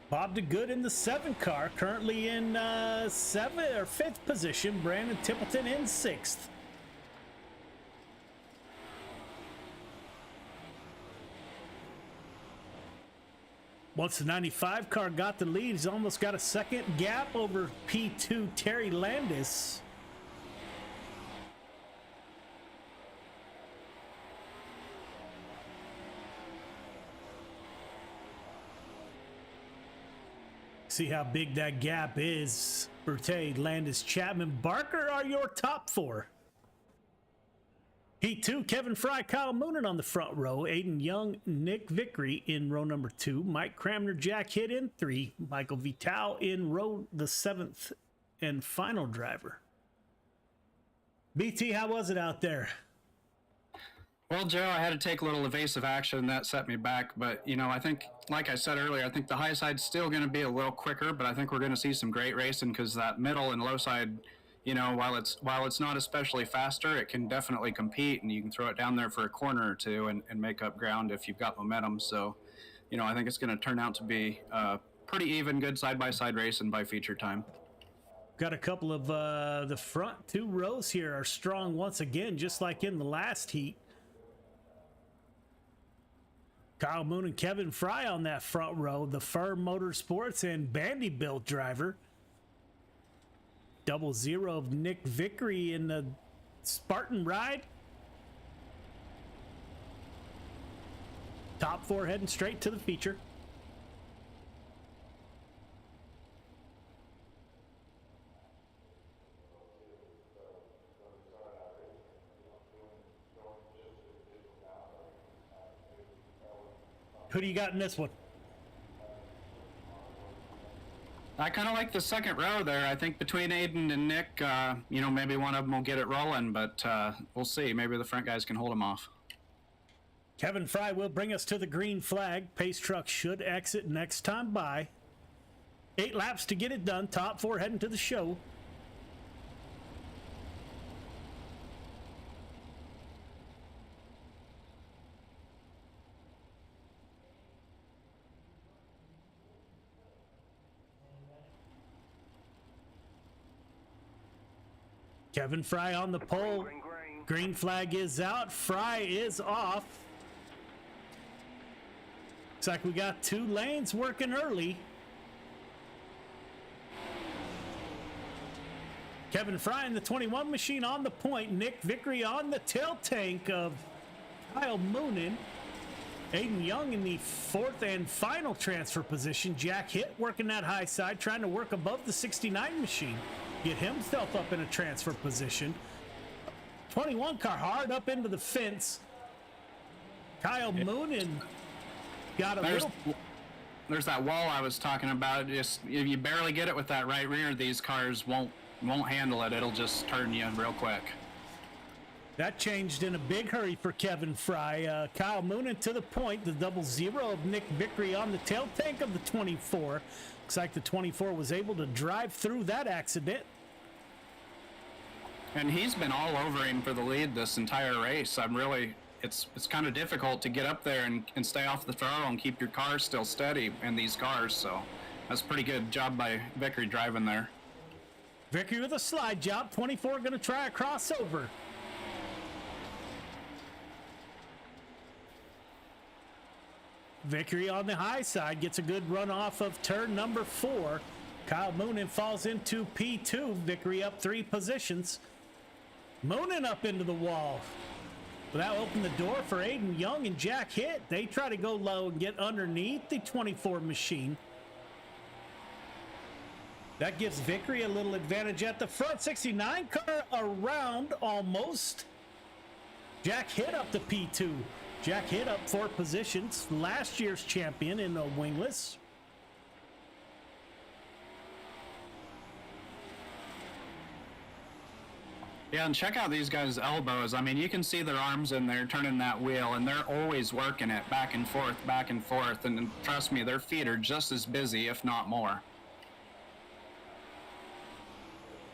Bob DeGood in the 7 car, currently in 7th or 5th position. Brandon Templeton in 6th. Once the 95 car got the lead, he's almost got a second gap over P2 Terry Landis. See how big that gap is. Berthet, Landis, Chapman, Barker are your top 4. Heat 2, Kevin Fry, Kyle Moonen on the front row. Aiden Young, Nick Vickery in row number 2. Mike Cramner, Jack Hitt in 3. Michael Vital in row the 7th and final driver. BT, how was it out there? Well, Joe, I had to take a little evasive action that set me back. But, you know, I think, like I said earlier, I think the high side's still going to be a little quicker, but I think we're going to see some great racing because that middle and low side, you know, while it's not especially faster, it can definitely compete, and you can throw it down there for a corner or two and make up ground if you've got momentum. So, you know, I think it's going to turn out to be pretty even, good side-by-side racing by feature time. Got a couple of the front 2 rows here are strong once again, just like in the last heat. Kyle Moon and Kevin Fry on that front row, the Fur Motorsports and Vanderbilt driver. 00 of Nick Vickery in the Spartan ride. Top 4 heading straight to the feature. Who do you got in this one? I kind of like the second row there. I think between Aiden and Nick, maybe one of them will get it rolling, but we'll see. Maybe the front guys can hold them off. Kevin Fry will bring us to the green flag. Pace truck should exit next time by. 8 laps to get it done. Top 4 heading to the show. Kevin Fry on the pole. Green flag is out. Fry is off. Looks like we got 2 lanes working early. Kevin Fry in the 21 machine on the point. Nick Vickery on the tail tank of Kyle Moonen. Aiden Young in the 4th and final transfer position. Jack Hitt working that high side, trying to work above the 69 machine. Get himself up in a transfer position. 21 car hard up into the fence. Kyle Moonen got a little... There's that wall I was talking about. Just if you barely get it with that right rear, these cars won't handle it. It'll just turn you real quick. That changed in a big hurry for Kevin Fry. Kyle Moonen to the point. The 00 of Nick Vickery on the tail tank of the 24. Looks like the 24 was able to drive through that accident. And he's been all over him for the lead this entire race. It's kind of difficult to get up there and stay off the throttle and keep your car still steady in these cars. So that's a pretty good job by Vickery driving there. Vickery with a slide job. 24 going to try a crossover. Vickery on the high side gets a good run off of turn number 4. Kyle Moonen falls into P2. Vickery up 3 positions. Moonen up into the wall. But that opened the door for Aiden Young and Jack Hitt. They try to go low and get underneath the 24 machine. That gives Vickery a little advantage at the front. 69 car around almost. Jack Hitt up to P2. Jack Hitt up 4 positions. Last year's champion in the wingless. Yeah, and check out these guys' elbows. I mean, you can see their arms in there turning that wheel, and they're always working it back and forth. And trust me, their feet are just as busy, if not more.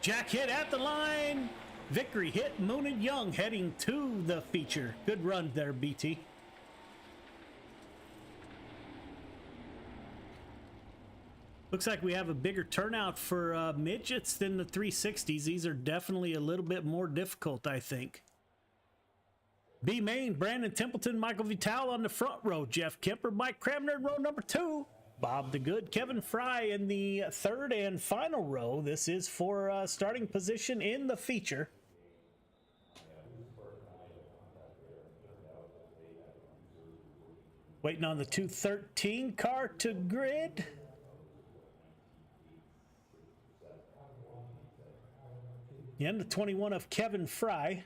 Jack Hitt at the line. Vickery Hitt, Moonen Young heading to the feature. Good run there, BT. Looks like we have a bigger turnout for midgets than the 360s. These are definitely a little bit more difficult, I think. B Main, Brandon Templeton, Michael Vital on the front row. Jeff Kemper, Mike Cramner in row number 2. Bob the Good, Kevin Fry in the 3rd and final row. This is for starting position in the feature. Waiting on the 213 car to grid. And the 21 of Kevin Fry.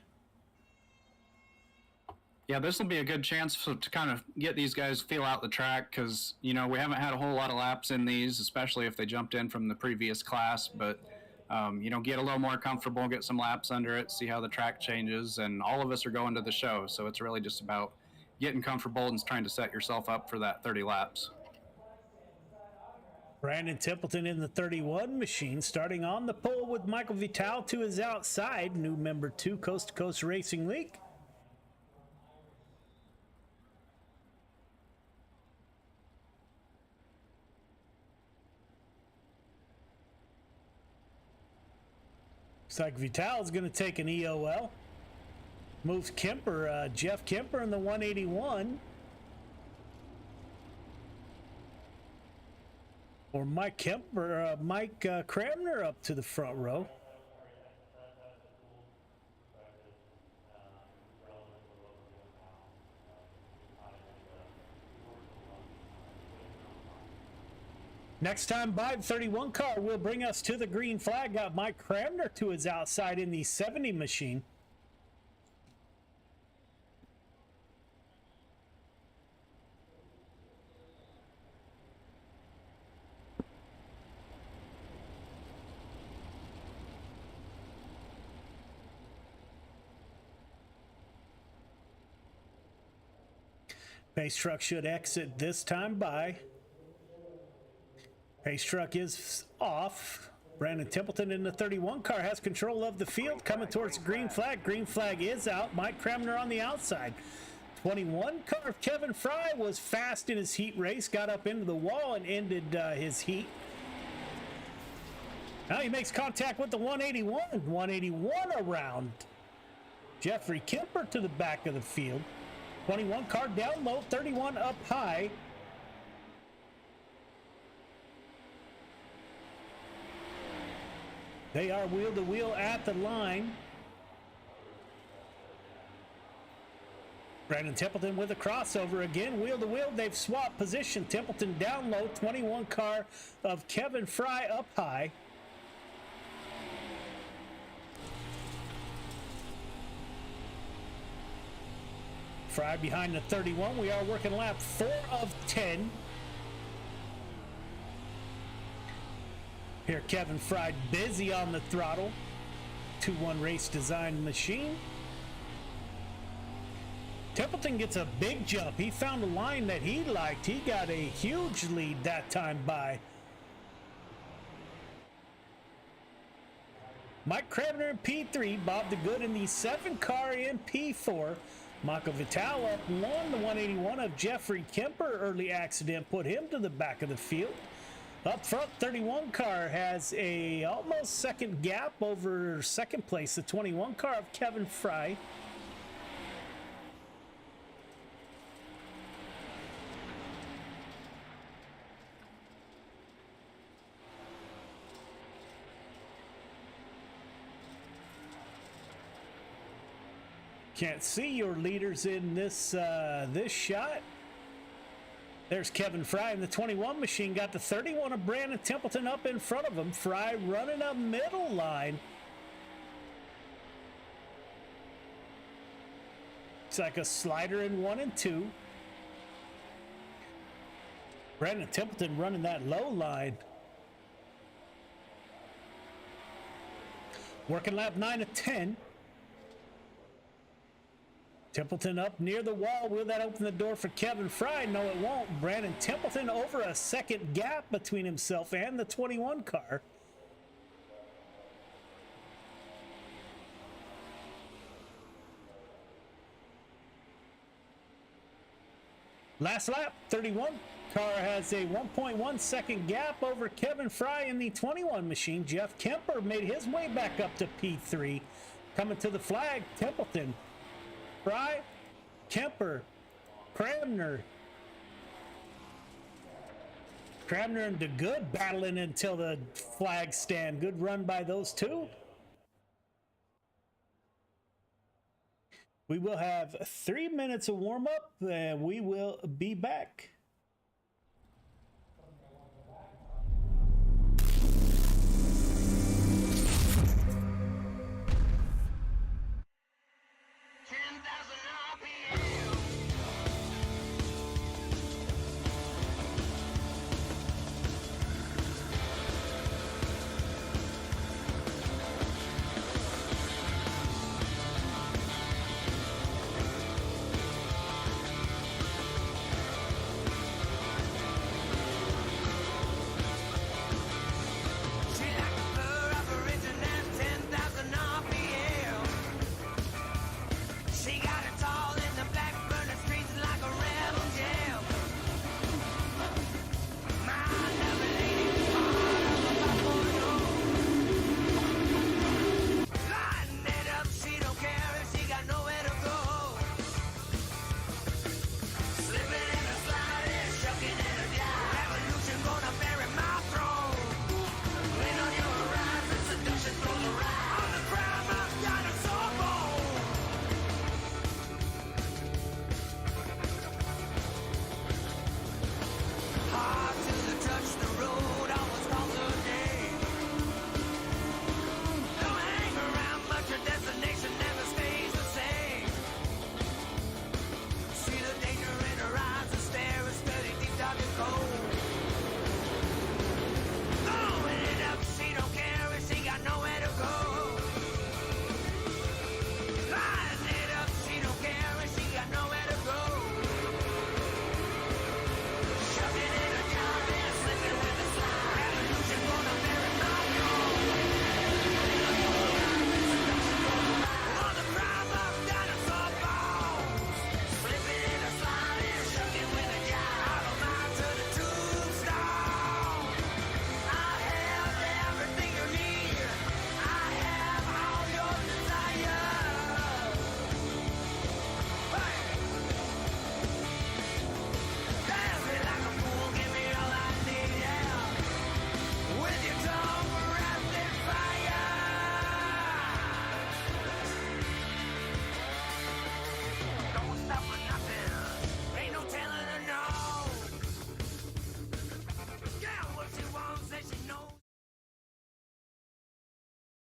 Yeah, this will be a good chance to kind of get these guys feel out the track because, we haven't had a whole lot of laps in these, especially if they jumped in from the previous class. But, get a little more comfortable, get some laps under it, see how the track changes. And all of us are going to the show, so it's really just about getting comfortable and trying to set yourself up for that 30 laps. Brandon Templeton in the 31 machine, starting on the pole with Michael Vital to his outside. New member 2, Coast to Coast Racing League. Looks like Vital's going to take an EOL. Moves Kemper, Jeff Kemper in the 181. Or Mike Kemper, Mike Cramner up to the front row. Next time by, the 31 car will bring us to the green flag. Got Mike Cramner to his outside in the 70 machine. Pace truck should exit this time by. Pace truck is off. Brandon Templeton in the 31 car has control of the field, coming towards the green flag. Green flag is out. Mike Kremner on the outside. 21 car of Kevin Fry was fast in his heat race, got up into the wall and ended his heat. Now he makes contact with the 181. 181 around. Jeffrey Kemper to the back of the field. 21 car down low, 31 up high. They are wheel to wheel at the line. Brandon Templeton with a crossover again, wheel to wheel. They've swapped position. Templeton down low, 21 car of Kevin Fry up high. Fry behind the 31. We are working lap 4 of 10. Here, Kevin Fry busy on the throttle. 2-1 race design machine. Templeton gets a big jump. He found a line that he liked. He got a huge lead that time by. Mike Krabner in P3, Bob DeGood in the 7 car in P4. Mako Vital up 1. The 181 of Jeffrey Kemper. Early accident put him to the back of the field. Up front, 31 car has a almost second gap over second place. The 21 car of Kevin Fry. Can't see your leaders in this this shot. There's Kevin Fry in the 21 machine. Got the 31 of Brandon Templeton up in front of him. Fry running a middle line. It's like a slider in 1 and 2. Brandon Templeton running that low line. Working lap 9 of 10. Templeton up near the wall. Will that open the door for Kevin Fry? No, it won't. Brandon Templeton over a second gap between himself and the 21 car. Last lap, 31 car has a 1.1 second gap over Kevin Fry in the 21 machine. Jeff Kemper made his way back up to P3. Coming to the flag, Templeton. Fry, Kemper, Krabner. Krabner and DeGood battling until the flag stand. Good run by those two. We will have 3 minutes of warm up and we will be back.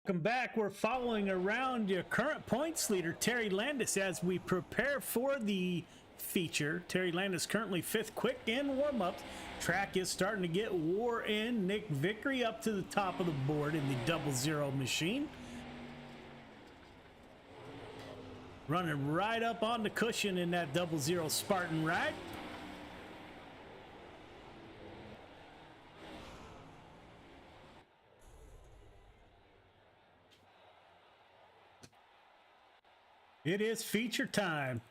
Welcome back. We're following around your current points leader, Terry Landis, as we prepare for the feature. Terry Landis currently 5th quick in warm-ups. Track is starting to get wore in. Nick Vickery up to the top of the board in the 00 machine. Running right up on the cushion in that 00 Spartan ride. It is feature time.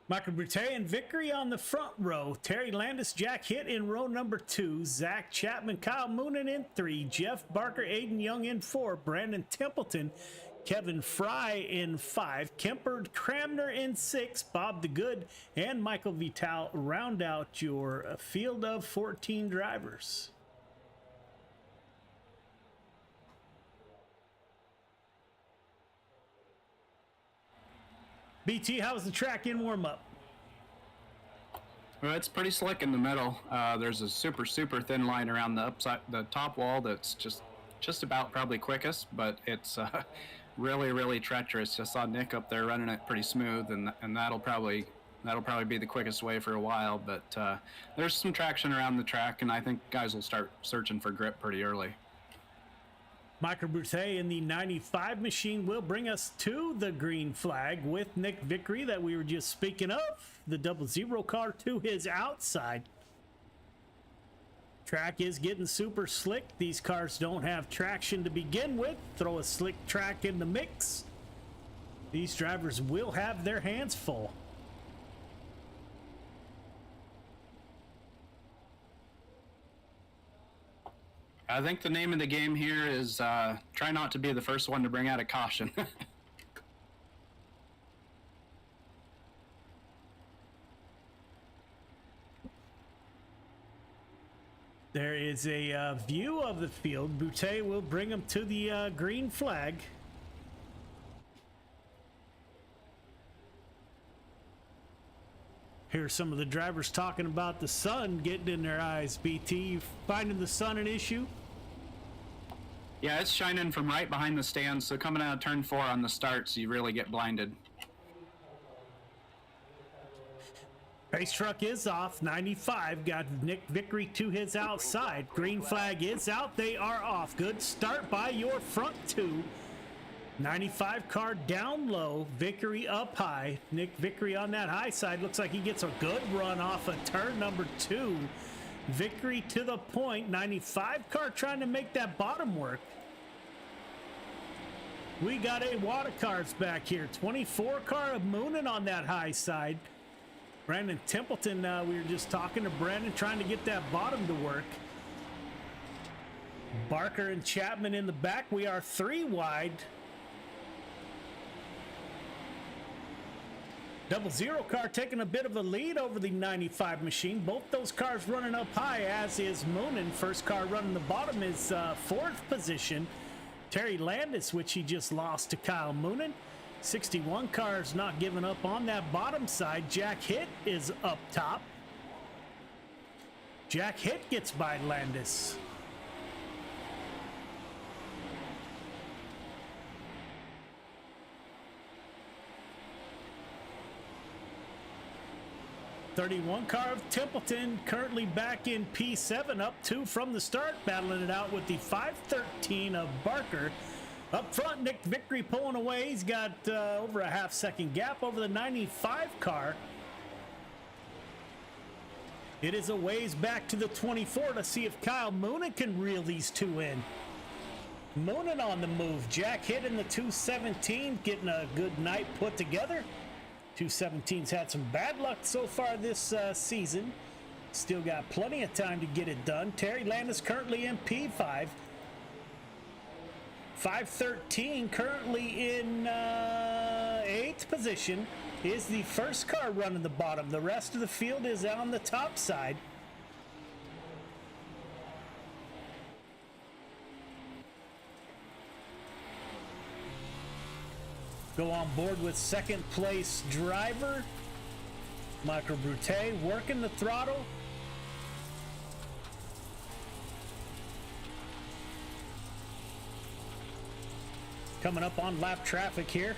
Michael Brute and Vickery on the front row. Terry Landis, Jack Hitt in row number 2. Zach Chapman, Kyle Moonen in 3. Jeff Barker, Aiden Young in 4. Brandon Templeton, Kevin Fry in 5. Kemper Cramner in 6. Bob the Good and Michael Vital round out your field of 14 drivers. BT, how was the track in warm-up? Well, it's pretty slick in the middle. There's a super thin line around the top wall that's just about probably quickest, but it's really treacherous. I saw Nick up there running it pretty smooth, and that'll probably be the quickest way for a while. But there's some traction around the track, and I think guys will start searching for grip pretty early. Michael Brute in the 95 machine will bring us to the green flag with Nick Vickery that we were just speaking of. The 00 car to his outside. Track is getting super slick. These cars don't have traction to begin with. Throw a slick track in the mix. These drivers will have their hands full. I think the name of the game here is try not to be the first one to bring out a caution. There is a view of the field. Boutte will bring them to the green flag. Here's some of the drivers talking about the sun getting in their eyes. BT, you finding the sun an issue? Yeah, it's shining from right behind the stands, so coming out of turn 4 on the starts, you really get blinded. Race truck is off. 95 got Nick Vickery to his outside. Green flag is out. They are off. Good start by your front 2. 95 car down low. Vickery up high. Nick Vickery on that high side. Looks like he gets a good run off of turn number 2. Vickery to the point. 95 car trying to make that bottom work. We got a wad of cars back here. 24 car of Moonin on that high side. Brandon Templeton, we were just talking to Brandon, trying to get that bottom to work. Barker and Chapman in the back. We are 3 wide. 00 car taking a bit of a lead over the 95 machine. Both those cars running up high, as is Moonin. First car running the bottom is 4th position. Terry Landis, which he just lost to Kyle Moonin. 61 cars not giving up on that bottom side. Jack Hitt is up top. Jack Hitt gets by Landis. .31 car of Templeton currently back in P7, up 2 from the start, battling it out with the 513 of Barker. Up front, Nick Vickery pulling away. He's got over a half-second gap over the 95 car. It is a ways back to the 24 to see if Kyle Moonin can reel these two in. Moonin on the move. Jack Hitt in the 217, getting a good night put together. 217's had some bad luck so far this season. Still got plenty of time to get it done. Terry Landis currently in P5. 513 currently in 8th position is the first car running the bottom. The rest of the field is on the top side. Go on board with second place driver Michael Brute, working the throttle. Coming up on lap traffic here.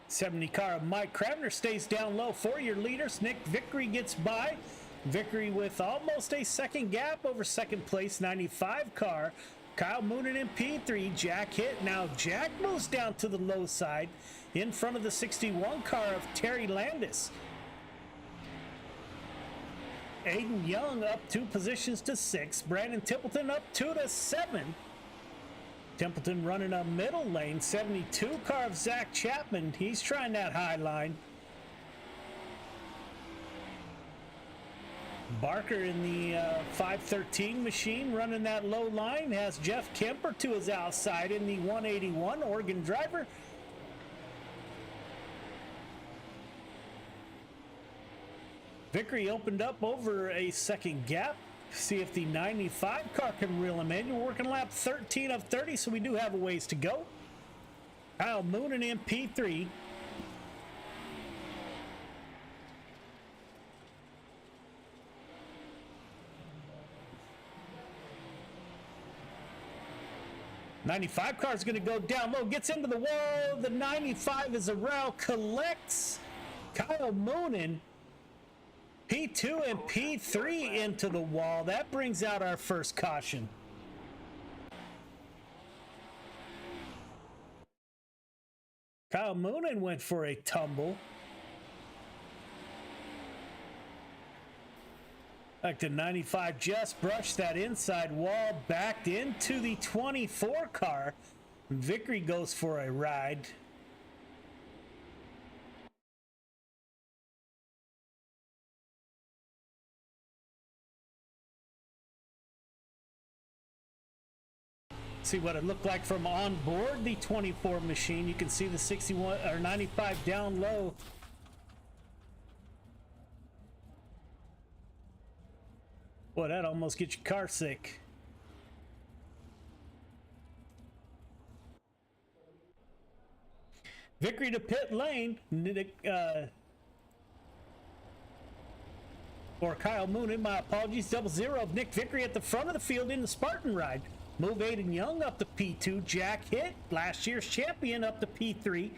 70 car of Mike Kravner stays down low. For your leaders, Nick Vickery gets by. Vickery with almost a second gap over second place 95 car. Kyle Moonen in P3. Jack hit. Now Jack moves down to the low side in front of the 61 car of Terry Landis. Aiden Young up 2 positions to 6. Brandon Templeton up 2 to 7. Templeton running a middle lane. 72 car of Zach Chapman. He's trying that high line. Barker in the 513 machine running that low line. Has Jeff Kemper to his outside in the 181 Oregon driver. Vickery opened up over a second gap. See if the 95 car can reel him in. You're working lap 13 of 30, so we do have a ways to go. Kyle Moonen in P3. '95 car is going to go down low, gets into the wall. The 95 is around, collects Kyle Moonen. P2 and P3 into the wall. That brings out our first caution. Kyle Moonen went for a tumble. Back to 95, just brushed that inside wall, backed into the 24 car. Vickery goes for a ride. See what it looked like from on board the 24 machine. You can see the 61 or 95 down low. Boy, that almost gets your car sick. Vickery to pit lane. Or Kyle Moonen, my apologies. 00 of Nick Vickery at the front of the field in the Spartan ride. Move Aiden Young up to P2. Jack Hitt, last year's champion, up to P3.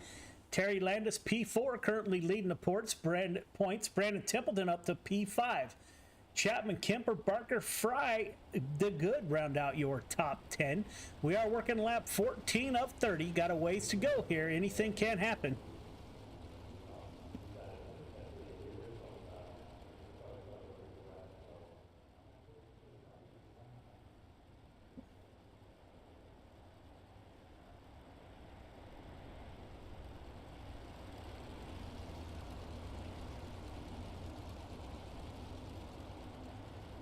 Terry Landis, P4, currently leading the points. Brandon Templeton up to P5. Chapman, Kemper, Barker, Fry, the good round out your top 10. We are working lap 14 of 30. Got a ways to go here. Anything can happen.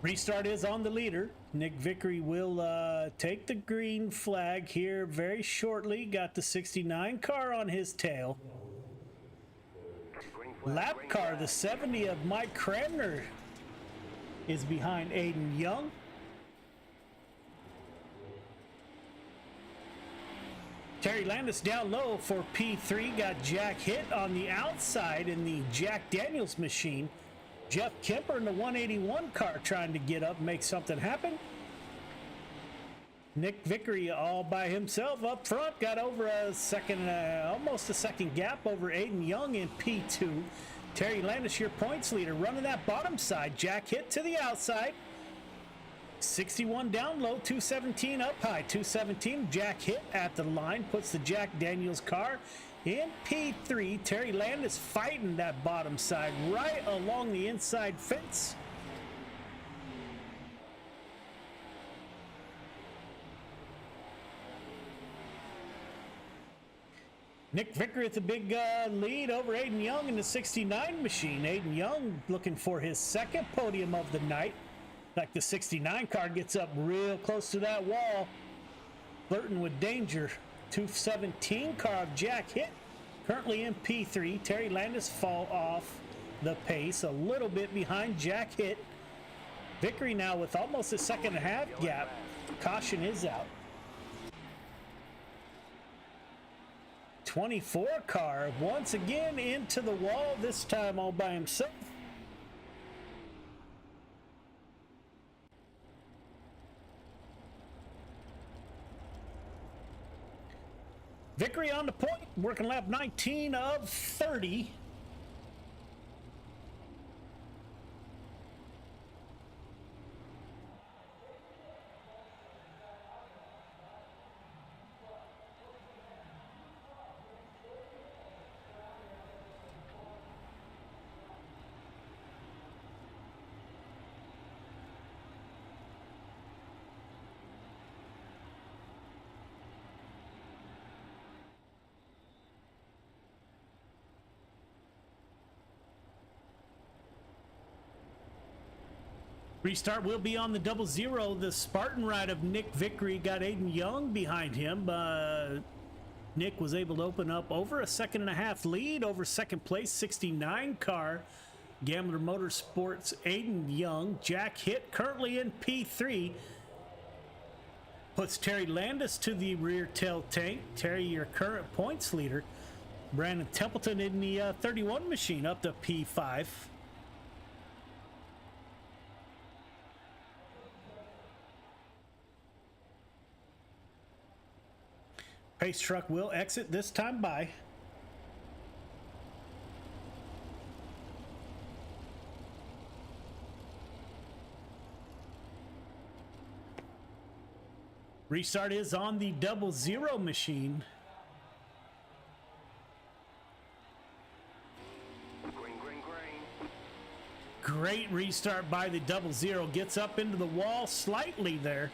Restart is on the leader. Nick Vickery will take the green flag here very shortly. Got the 69 car on his tail. Lap car, the 70 of Mike Kramner, is behind Aiden Young. Terry Landis down low for P3. Got Jack Hitt on the outside in the Jack Daniels machine. Jeff Kemper in the 181 car trying to get up, make something happen. Nick Vickery all by himself up front, got over a second, almost a second gap over Aiden Young in P2. Terry Landis, your points leader, running that bottom side. Jack Hitt to the outside. 61 down low, 217 up high. 217, Jack Hitt at the line, puts the Jack Daniels car in P3. Terry Landis fighting that bottom side right along the inside fence. Nick Vickery with the big lead over Aiden Young in the 69 machine. Aiden Young looking for his second podium of the night. Like the 69 car gets up real close to that wall, flirting with danger. 217 car of Jack Hitt, currently in P3. Terry Landis fall off the pace, a little bit behind Jack Hitt. Vickery now with almost a second and a half gap. Caution is out. 24 car once again into the wall, this time all by himself. Vickery on the point, working lap 19 of 30. Restart will be on the 00. The Spartan ride of Nick Vickery got Aiden Young behind him. Nick was able to open up over a 1.5 lead over second place 69 car. Gambler Motorsports Aiden Young. Jack Hitt currently in P3. Puts Terry Landis to the rear tail tank. Terry, your current points leader. Brandon Templeton in the 31 machine up to P5. Pace truck will exit this time by. Restart is on the 00 machine. Great restart by the 00. Gets up into the wall slightly there.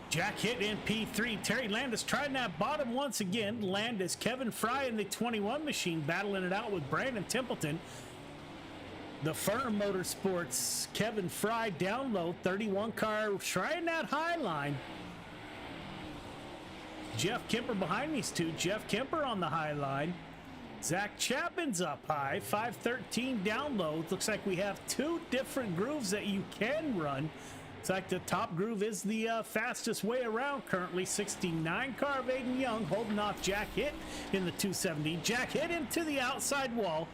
Jack Hitt in P3. Terry Landis trying that bottom once again. Landis, Kevin Fry in the 21 machine battling it out with Brandon Templeton. The Firm Motorsports, Kevin Fry down low. 31 car trying that high line. Jeff Kemper behind these two. Jeff Kemper on the high line. Zach Chapman's up high. 513 down low. Looks like we have two different grooves that you can run. It's like the top groove is the fastest way around currently. 69 car of Aiden Young holding off Jack Hitt in the 270. Jack Hitt into the outside wall.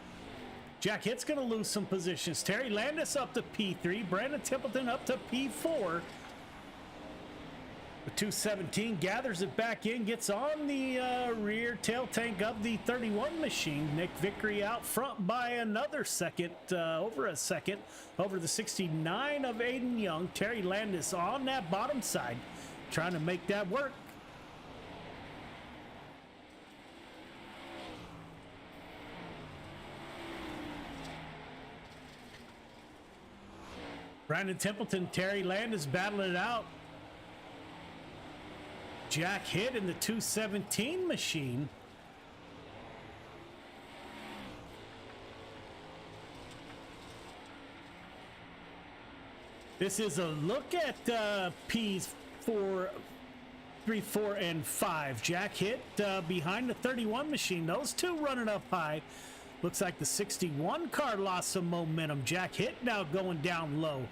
Jack Hitt's going to lose some positions. Terry Landis up to P3. Brandon Templeton up to P4. The 217 gathers it back in, gets on the rear tail tank of the 31 machine. Nick Vickery out front by another second, over a second, over the 69 of Aiden Young. Terry Landis on that bottom side, trying to make that work. Brandon Templeton, Terry Landis battling it out. Jack Hitt in the 217 machine. This is a look at P's 4, 3, 4, and 5. Jack Hitt behind the 31 machine. Those two running up high. Looks like the 61 car lost some momentum. Jack Hitt now going down low.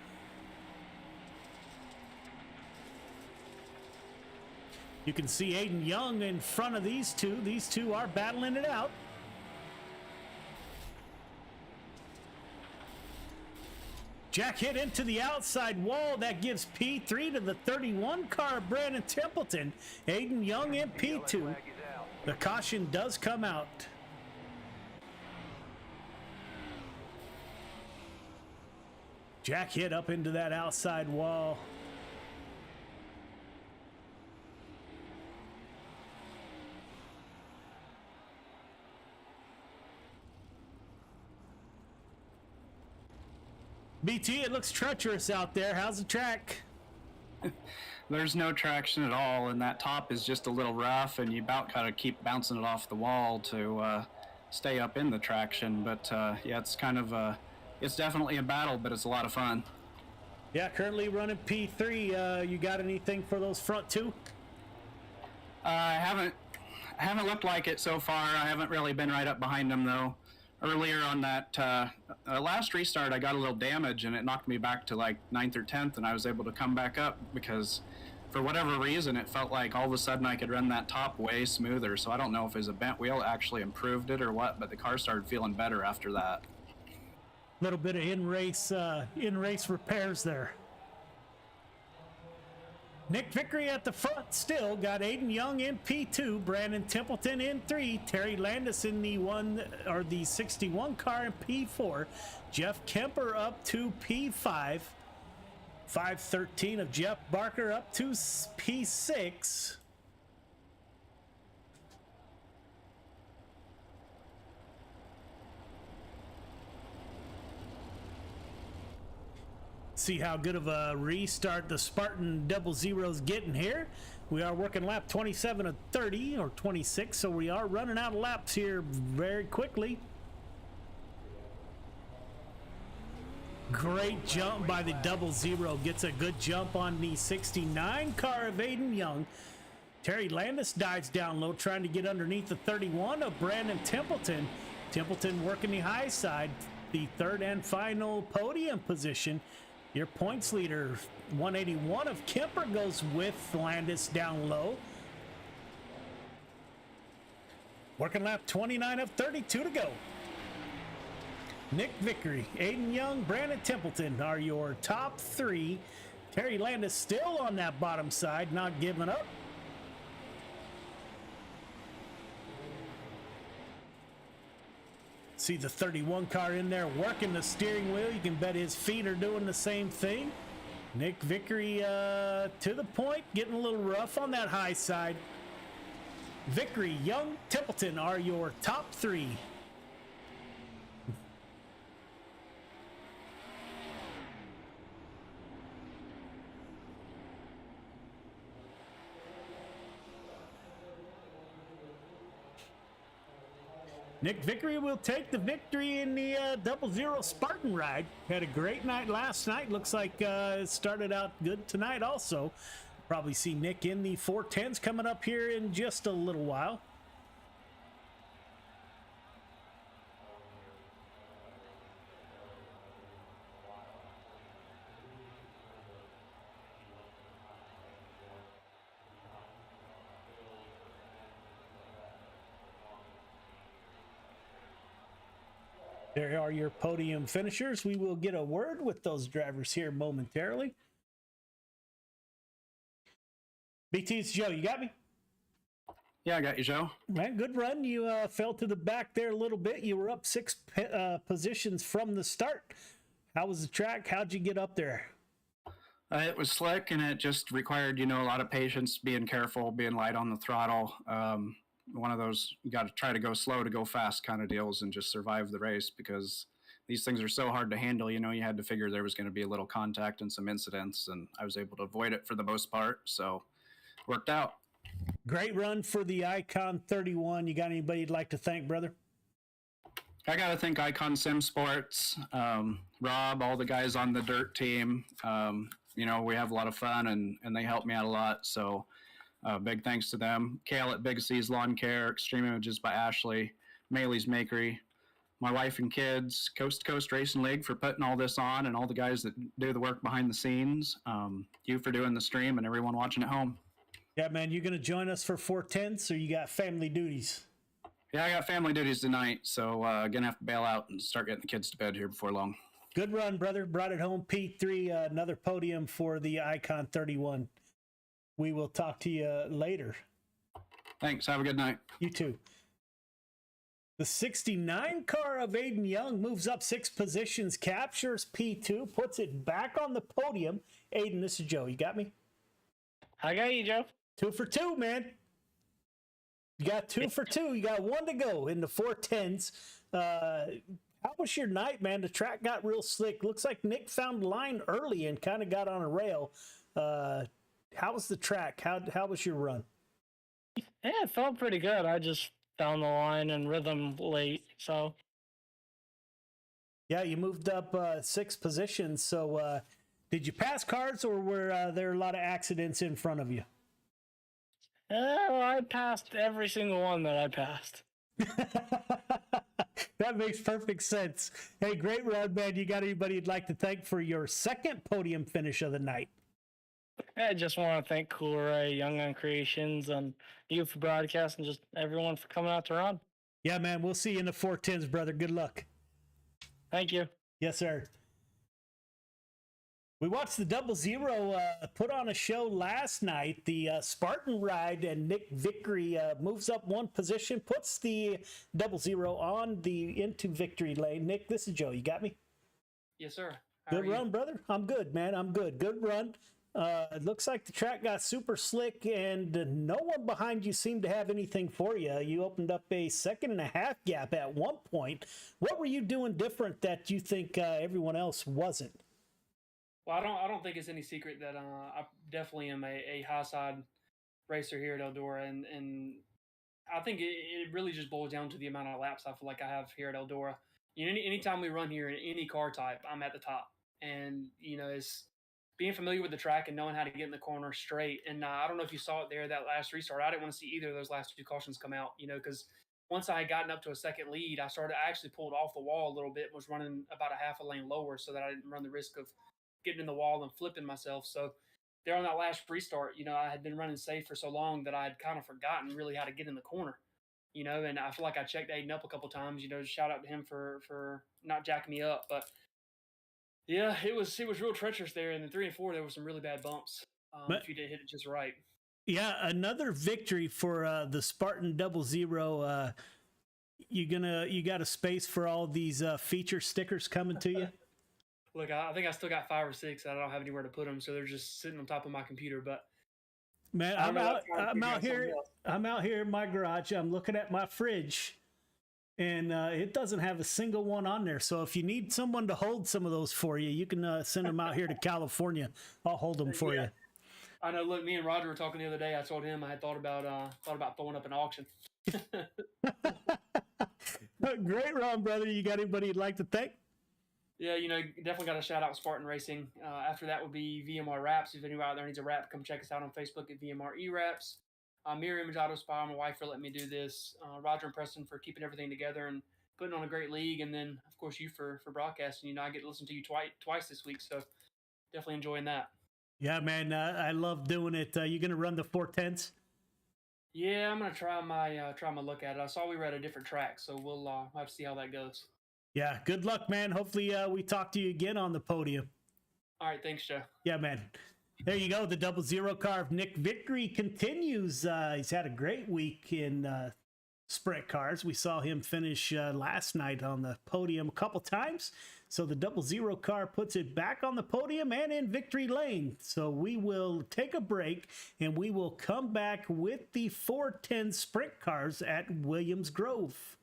You can see Aiden Young in front of these two. These two are battling it out. Jack Hitt into the outside wall. That gives P3 to the 31 car, Brandon Templeton. Aiden Young in P2. The caution does come out. Jack Hitt up into that outside wall. BT, it looks treacherous out there. How's the track? There's no traction at all, and that top is just a little rough, and you about gotta keep bouncing it off the wall to stay up in the traction. But yeah, it's kind of it's definitely a battle, but it's a lot of fun. Yeah, currently running P3. You got anything for those front two? I haven't looked like it so far. I haven't really been right up behind them though. Earlier on that last restart, I got a little damage and it knocked me back to like 9th or 10th, and I was able to come back up because for whatever reason, it felt like all of a sudden I could run that top way smoother. So I don't know if it was a bent wheel actually improved it or what, but the car started feeling better after that. Little bit of in-race repairs there. Nick Vickery at the front still got Aiden Young in P2, Brandon Templeton in 3, Terry Landis in the 61 car in P4, Jeff Kemper up to P5, 513 of Jeff Barker up to P6. See how good of a restart the Spartan 00's getting here. We are working lap 27 of 30 or 26, so we are running out of laps here very quickly. Great jump by the 00. Gets a good jump on the 69 car of Aiden Young. Terry Landis dives down low, trying to get underneath the 31 of Brandon Templeton. Templeton working the high side, the third and final podium position. Your points leader, 181 of Kemper, goes with Landis down low. Working lap 29 of 32 to go. Nick Vickery, Aiden Young, Brandon Templeton are your top three. Terry Landis still on that bottom side, not giving up. See the 31 car in there working the steering wheel. You can bet his feet are doing the same thing. Nick Vickery to the point, getting a little rough on that high side. Vickery, Young, Templeton are your top three. Nick Vickery will take the victory in the 00 Spartan ride. Had a great night last night. Looks like it started out good tonight also. Probably see Nick in the 410s coming up here in just a little while. There are your podium finishers. We will get a word with those drivers here momentarily. BT's Joe, you got me? Yeah, I got you, Joe. Man, good run. You fell to the back there a little bit. You were up 6 positions from the start. How was the track? How'd you get up there? It was slick, and it just required, a lot of patience, being careful, being light on the throttle. One of those, you got to try to go slow to go fast kind of deals and just survive the race, because these things are so hard to handle. You had to figure there was going to be a little contact and some incidents, and I was able to avoid it for the most part. So worked out. Great run for the Icon 31. You got anybody you'd like to thank, brother? I got to thank Icon Sim Sports, Rob, all the guys on the dirt team. We have a lot of fun, and they help me out a lot. So big thanks to them. Kale at Big C's Lawn Care, Extreme Images by Ashley, Maley's Makery, my wife and kids, Coast to Coast Racing League for putting all this on, and all the guys that do the work behind the scenes. You for doing the stream, and everyone watching at home. Yeah, man, you going to join us for 410s, or you got family duties? Yeah, I got family duties tonight, so going to have to bail out and start getting the kids to bed here before long. Good run, brother. Brought it home. P3, another podium for the Icon 31. We will talk to you later. Thanks. Have a good night. You too. The 69 car of Aiden Young moves up 6 positions, captures P2, puts it back on the podium. Aiden, this is Joe. You got me? I got you, Joe. 2 for 2, man. You got 2 for 2. You got 1 to go in the 410s. How was your night, man? The track got real slick. Looks like Nick found line early and kind of got on a rail. How was the track? How was your run? Yeah, it felt pretty good. I just found the line and rhythm late, so. Yeah, you moved up 6 positions. So did you pass cars, or were there a lot of accidents in front of you? Well, I passed every single one that I passed. That makes perfect sense. Hey, great run, man. You got anybody you'd like to thank for your second podium finish of the night? I just want to thank Cool Ray, Young Gun Creations, and you for broadcasting, just everyone for coming out to run. Yeah, man. We'll see you in the 410s, brother. Good luck. Thank you. Yes, sir. We watched the 00 put on a show last night. The Spartan ride, and Nick Vickery moves up one position, puts the 00 on into victory lane. Nick, this is Joe. You got me? Yes, sir. How Good run, brother. I'm good, man. I'm good. Good run. It looks like the track got super slick, and no one behind you seemed to have anything for you. You opened up a 1.5-second gap at one point. What were you doing different that you think everyone else wasn't? Well, I don't think it's any secret that I definitely am a high side racer here at Eldora, and I think it really just boils down to the amount of laps I feel like I have here at Eldora. You know, anytime we run here in any car type, I'm at the top, and you know, it's being familiar with the track and knowing how to get in the corner straight. And I don't know if you saw it there, that last restart. I didn't want to see either of those last 2 cautions come out, you know, because once I had gotten up to a second lead, I actually pulled off the wall a little bit, was running about a half a lane lower so that I didn't run the risk of getting in the wall and flipping myself. So there on that last restart, you know, I had been running safe for so long that I had kind of forgotten really how to get in the corner, you know, and I feel like I checked Aiden up a couple times, you know, shout out to him for not jacking me up. But yeah, it was real treacherous there. In the 3 and 4, there were some really bad bumps if you didn't hit it just right. Yeah, another victory for the Spartan 00. You got a space for all these feature stickers coming to you? Look, I think I still got 5 or 6. I don't have anywhere to put them, so they're just sitting on top of my computer. But man, I'm out here in my garage. I'm looking at my fridge, and it doesn't have a single one on there. So if you need someone to hold some of those for you, you can send them out here to California. I'll hold them for you. I know. Look, me and Roger were talking the other day. I told him I had thought about throwing up an auction. Great run, brother. You got anybody you'd like to thank? Yeah, you know, definitely got to shout out Spartan Racing. After that would be VMR Wraps. If anyone out there needs a wrap, come check us out on Facebook at VMR E-Wraps. Mirror Image Auto Spy, my wife, for letting me do this. Roger and Preston for keeping everything together and putting on a great league. And then, of course, you for broadcasting. You know, I get to listen to you twice this week, so definitely enjoying that. Yeah, man, I love doing it. You going to run the 410s? Yeah, I'm going to try my look at it. I saw we were at a different track, so we'll have to see how that goes. Yeah, good luck, man. Hopefully we talk to you again on the podium. All right, thanks, Joe. Yeah, man. There you go. The 00 car of Nick Vickery continues. He's had a great week in sprint cars. We saw him finish last night on the podium a couple times. So the 00 car puts it back on the podium and in victory lane. So we will take a break and we will come back with the 410 sprint cars at Williams Grove.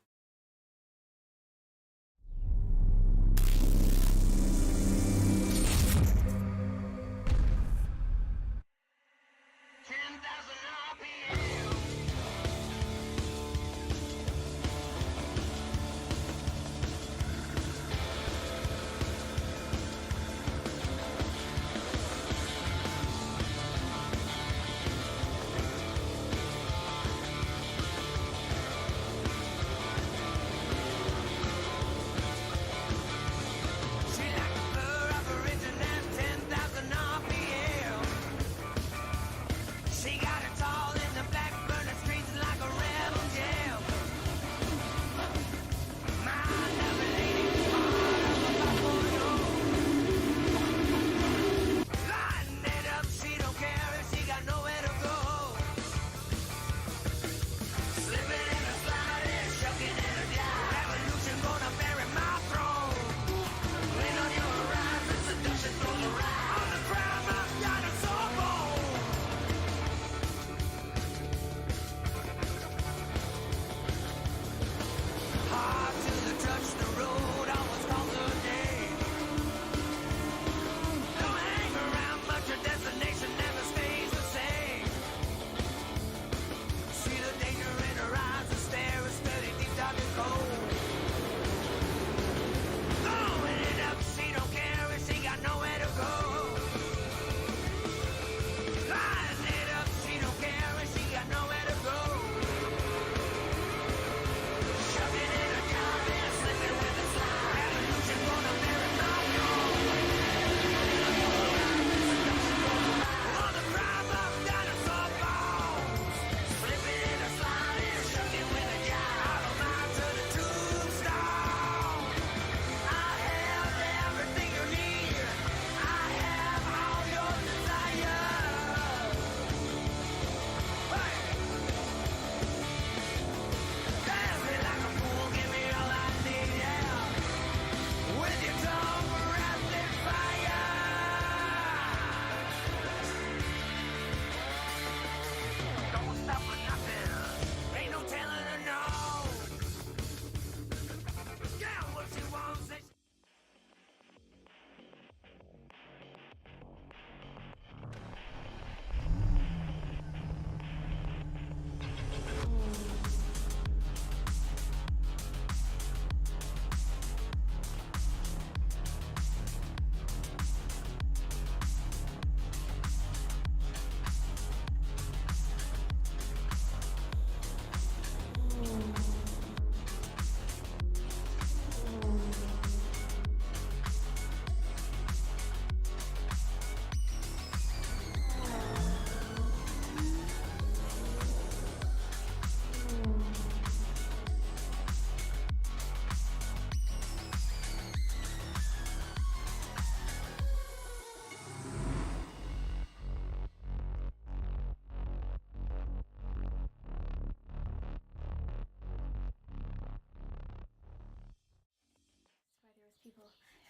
people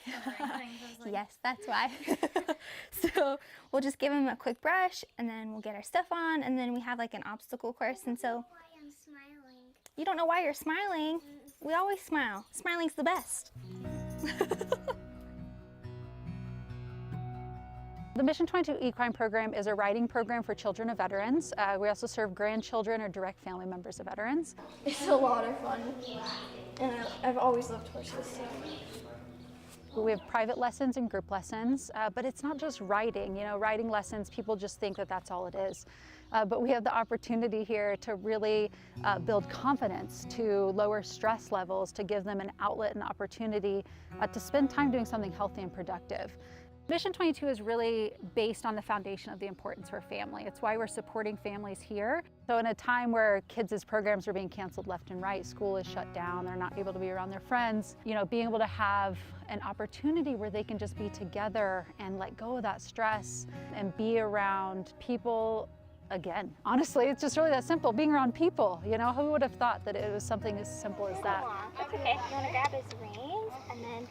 covering things. I was like, yes, that's why. So we'll just give them a quick brush, and then we'll get our stuff on, and then we have like an obstacle course. And so Why I'm smiling. you don't know why you're smiling. We always smile. Smiling's the best. The Mission 22 Equine Program is a riding program for children of veterans. We also serve grandchildren or direct family members of veterans. It's a lot of fun, and I've always loved horses. So. We have private lessons and group lessons, but it's not just riding. You know, riding lessons, people just think that that's all it is. But we have the opportunity here to really build confidence, to lower stress levels, to give them an outlet and opportunity to spend time doing something healthy and productive. Mission 22 is really based on the foundation of the importance for family. It's why we're supporting families here. So in a time where kids' programs are being canceled left and right, school is shut down, they're not able to be around their friends, you know, being able to have an opportunity where they can just be together and let go of that stress and be around people. Again, honestly, it's just really that simple, being around people. You know, who would have thought that it was something as simple as that? That's okay. You want to grab his reins, and then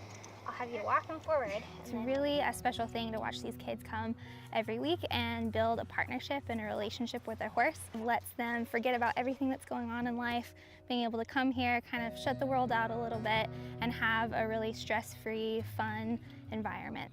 I'll have you walk him forward. It's really a special thing to watch these kids come every week and build a partnership and a relationship with their horse. It lets them forget about everything that's going on in life, being able to come here, kind of shut the world out a little bit, and have a really stress-free, fun environment.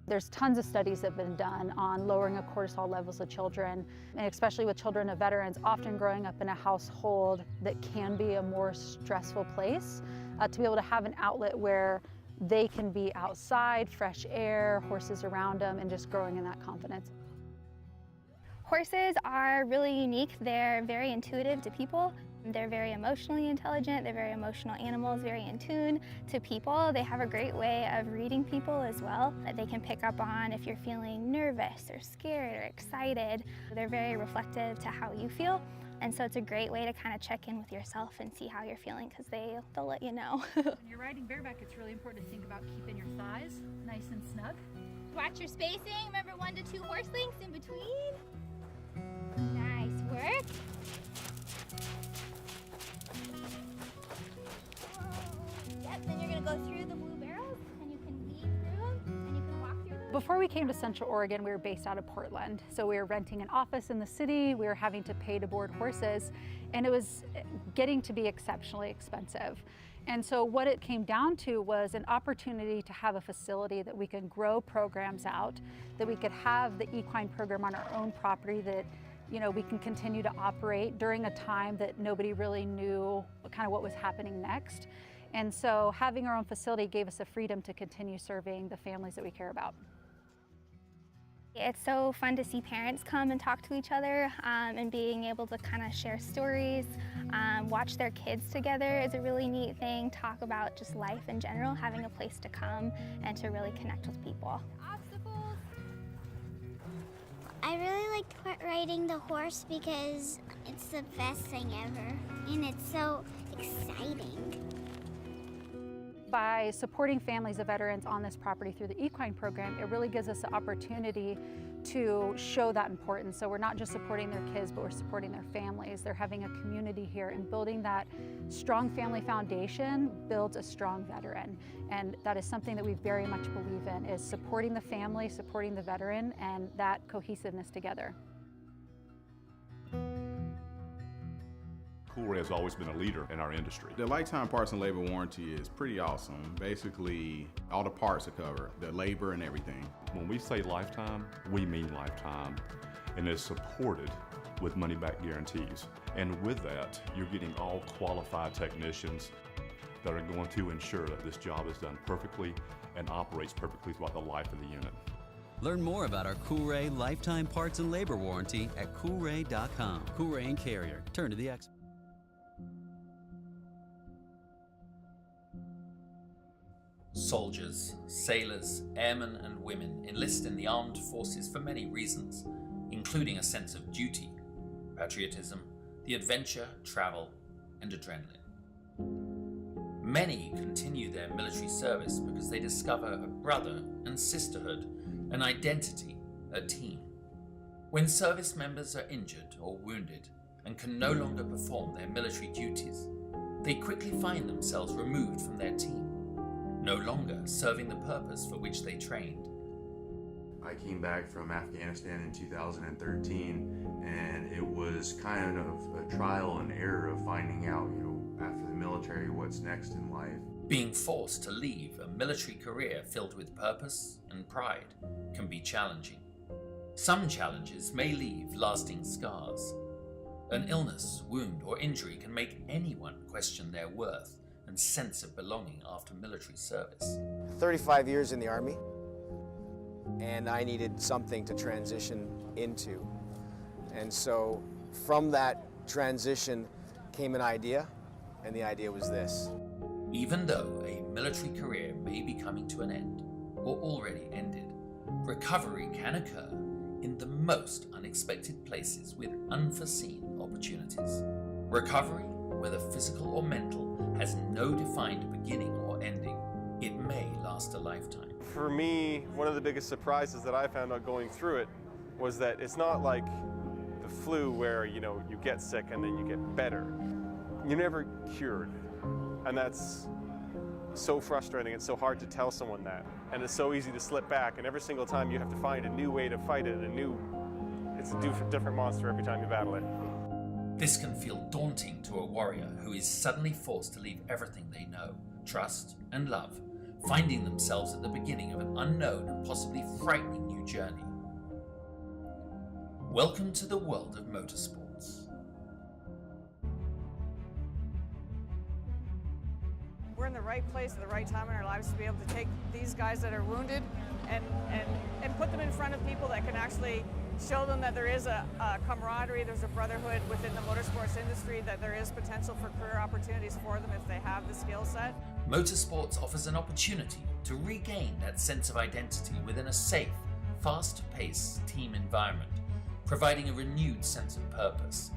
There's tons of studies that have been done on lowering of cortisol levels of children, and especially with children of veterans, often growing up in a household that can be a more stressful place, to be able to have an outlet where they can be outside, fresh air, horses around them, and just growing in that confidence. Horses are really unique. They're very intuitive to people. They're very emotionally intelligent. They're very emotional animals, very in tune to people. They have a great way of reading people as well, that they can pick up on if you're feeling nervous or scared or excited. They're very reflective to how you feel. And so it's a great way to kind of check in with yourself and see how you're feeling, because they'll let you know. When you're riding bareback, it's really important to think about keeping your thighs nice and snug. Watch your spacing. Remember 1 to 2 horse lengths in between. Nice work. Yep, then you're going to go through the blue barrels, and you can weave through them, and you can walk through them. Before we came to Central Oregon, we were based out of Portland. So we were renting an office in the city, we were having to pay to board horses, and it was getting to be exceptionally expensive. And so what it came down to was an opportunity to have a facility that we could grow programs out, that we could have the equine program on our own property, that we can continue to operate during a time that nobody really knew kind of what was happening next. And so having our own facility gave us the freedom to continue serving the families that we care about. It's so fun to see parents come and talk to each other, and being able to kind of share stories, watch their kids together is a really neat thing, talk about just life in general, having a place to come and to really connect with people. Obstacles. I really like riding the horse because it's the best thing ever, and it's so exciting. By supporting families of veterans on this property through the equine program, it really gives us the opportunity to show that importance. So we're not just supporting their kids, but we're supporting their families. They're having a community here, and building that strong family foundation builds a strong veteran. And that is something that we very much believe in, is supporting the family, supporting the veteran, and that cohesiveness together. Coolray has always been a leader in our industry. The lifetime parts and labor warranty is pretty awesome. Basically, all the parts are covered, the labor and everything. When we say lifetime, we mean lifetime, and it's supported with money-back guarantees. And with that, you're getting all qualified technicians that are going to ensure that this job is done perfectly and operates perfectly throughout the life of the unit. Learn more about our Coolray lifetime parts and labor warranty at Coolray.com. Coolray and Carrier. Turn to the expert. Soldiers, sailors, airmen and women enlist in the armed forces for many reasons, including a sense of duty, patriotism, the adventure, travel, and adrenaline. Many continue their military service because they discover a brother and sisterhood, an identity, a team. When service members are injured or wounded and can no longer perform their military duties, they quickly find themselves removed from their team. no longer serving the purpose for which they trained. I came back from Afghanistan in 2013, and it was kind of a trial and error of finding out, after the military, what's next in life. Being forced to leave a military career filled with purpose and pride can be challenging. Some challenges may leave lasting scars. An illness, wound, or injury can make anyone question their worth and sense of belonging after military service. 35 years in the Army, and I needed something to transition into. And so from that transition came an idea, and the idea was this. Even though a military career may be coming to an end or already ended, recovery can occur in the most unexpected places with unforeseen opportunities. Recovery, whether physical or mental, has no defined beginning or ending. It may last a lifetime. For me, one of the biggest surprises that I found out going through it was that it's not like the flu where, you get sick and then you get better. You're never cured. And that's so frustrating. It's so hard to tell someone that. And it's so easy to slip back. And every single time you have to find a new way to fight it, it's a different monster every time you battle it. This can feel daunting to a warrior who is suddenly forced to leave everything they know, trust, and love, finding themselves at the beginning of an unknown and possibly frightening new journey. Welcome to the world of motorsports. We're in the right place at the right time in our lives to be able to take these guys that are wounded and put them in front of people that can actually show them that there is a camaraderie, there's a brotherhood within the motorsports industry, that there is potential for career opportunities for them if they have the skill set. Motorsports offers an opportunity to regain that sense of identity within a safe, fast-paced team environment, providing a renewed sense of purpose.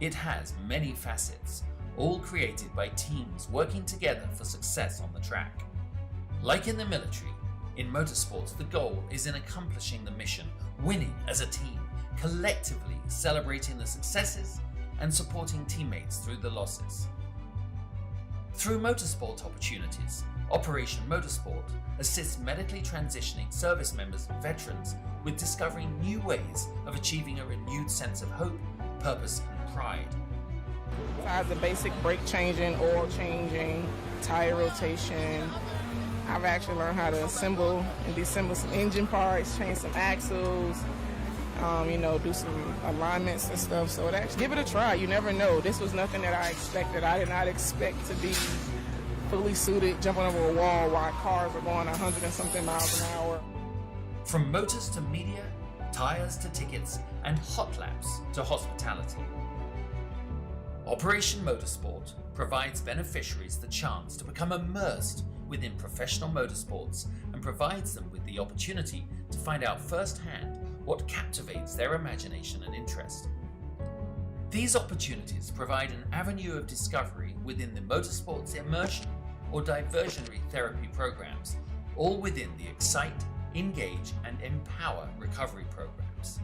It has many facets, all created by teams working together for success on the track. Like in the military, in motorsports the goal is in accomplishing the mission, winning as a team, collectively celebrating the successes and supporting teammates through the losses. Through motorsport opportunities, Operation Motorsport assists medically transitioning service members and veterans with discovering new ways of achieving a renewed sense of hope, purpose and pride. Besides the basic brake changing, oil changing, tire rotation, I've actually learned how to assemble and disassemble some engine parts, change some axles, do some alignments and stuff. So give it a try. You never know. This was nothing that I expected. I did not expect to be fully suited, jumping over a wall while cars were going 100 and something miles an hour. From motors to media, tires to tickets, and hot laps to hospitality. Operation Motorsport provides beneficiaries the chance to become immersed within professional motorsports and provides them with the opportunity to find out firsthand what captivates their imagination and interest. These opportunities provide an avenue of discovery within the motorsports immersion or diversionary therapy programs, all within the Excite, Engage, and Empower recovery programs.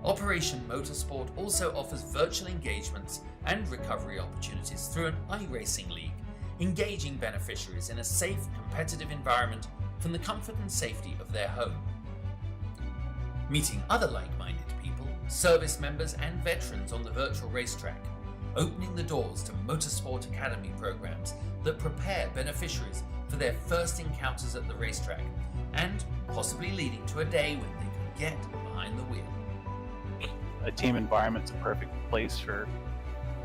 Operation Motorsport also offers virtual engagements and recovery opportunities through an iRacing league, engaging beneficiaries in a safe, competitive environment from the comfort and safety of their home. Meeting other like-minded people, service members and veterans on the virtual racetrack, opening the doors to Motorsport Academy programs that prepare beneficiaries for their first encounters at the racetrack, and possibly leading to a day when they can get behind the wheel. A team environment's a perfect place for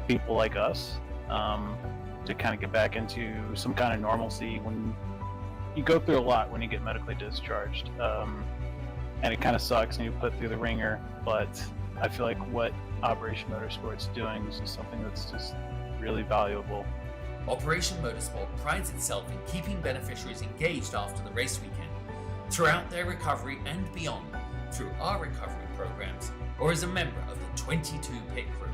people like us to kind of get back into some kind of normalcy when you go through a lot when you get medically discharged. And it kind of sucks and you put through the ringer, but I feel like what Operation Motorsport's doing is something that's just really valuable. Operation Motorsport prides itself in keeping beneficiaries engaged after the race weekend, throughout their recovery and beyond, through our recovery programs, or as a member of the 22 pit crew.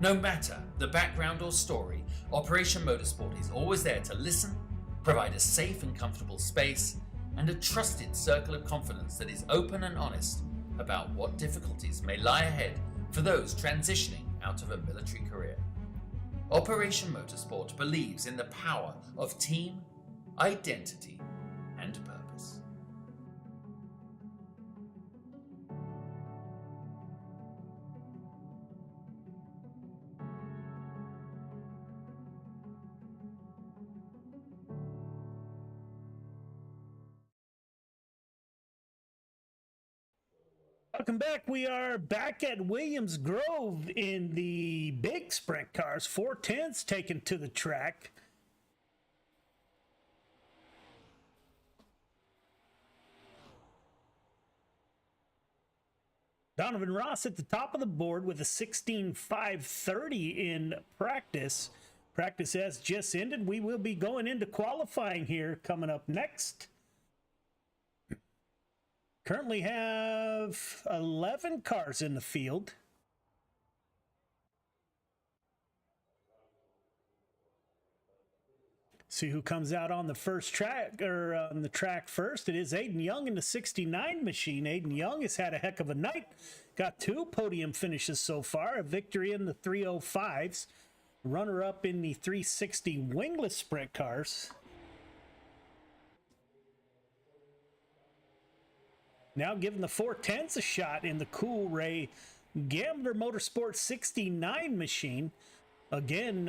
No matter the background or story, Operation Motorsport is always there to listen, provide a safe and comfortable space, and a trusted circle of confidence that is open and honest about what difficulties may lie ahead for those transitioning out of a military career. Operation Motorsport believes in the power of team, identity, and purpose. Welcome back. We are back at Williams Grove in the big sprint cars. 410s taken to the track. Donovan Ross at the top of the board with a 16.530 in practice. Practice has just ended. We will be going into qualifying here coming up next. Currently have 11 cars in the field. See who comes out on the first track, or on the track first. It is Aiden Young in the 69 machine. Aiden Young has had a heck of a night. Got 2 podium finishes so far. A victory in the 305s. Runner-up in the 360 wingless sprint cars. Now giving the 410s a shot in the Cool Ray Gambler Motorsport 69 machine. Again,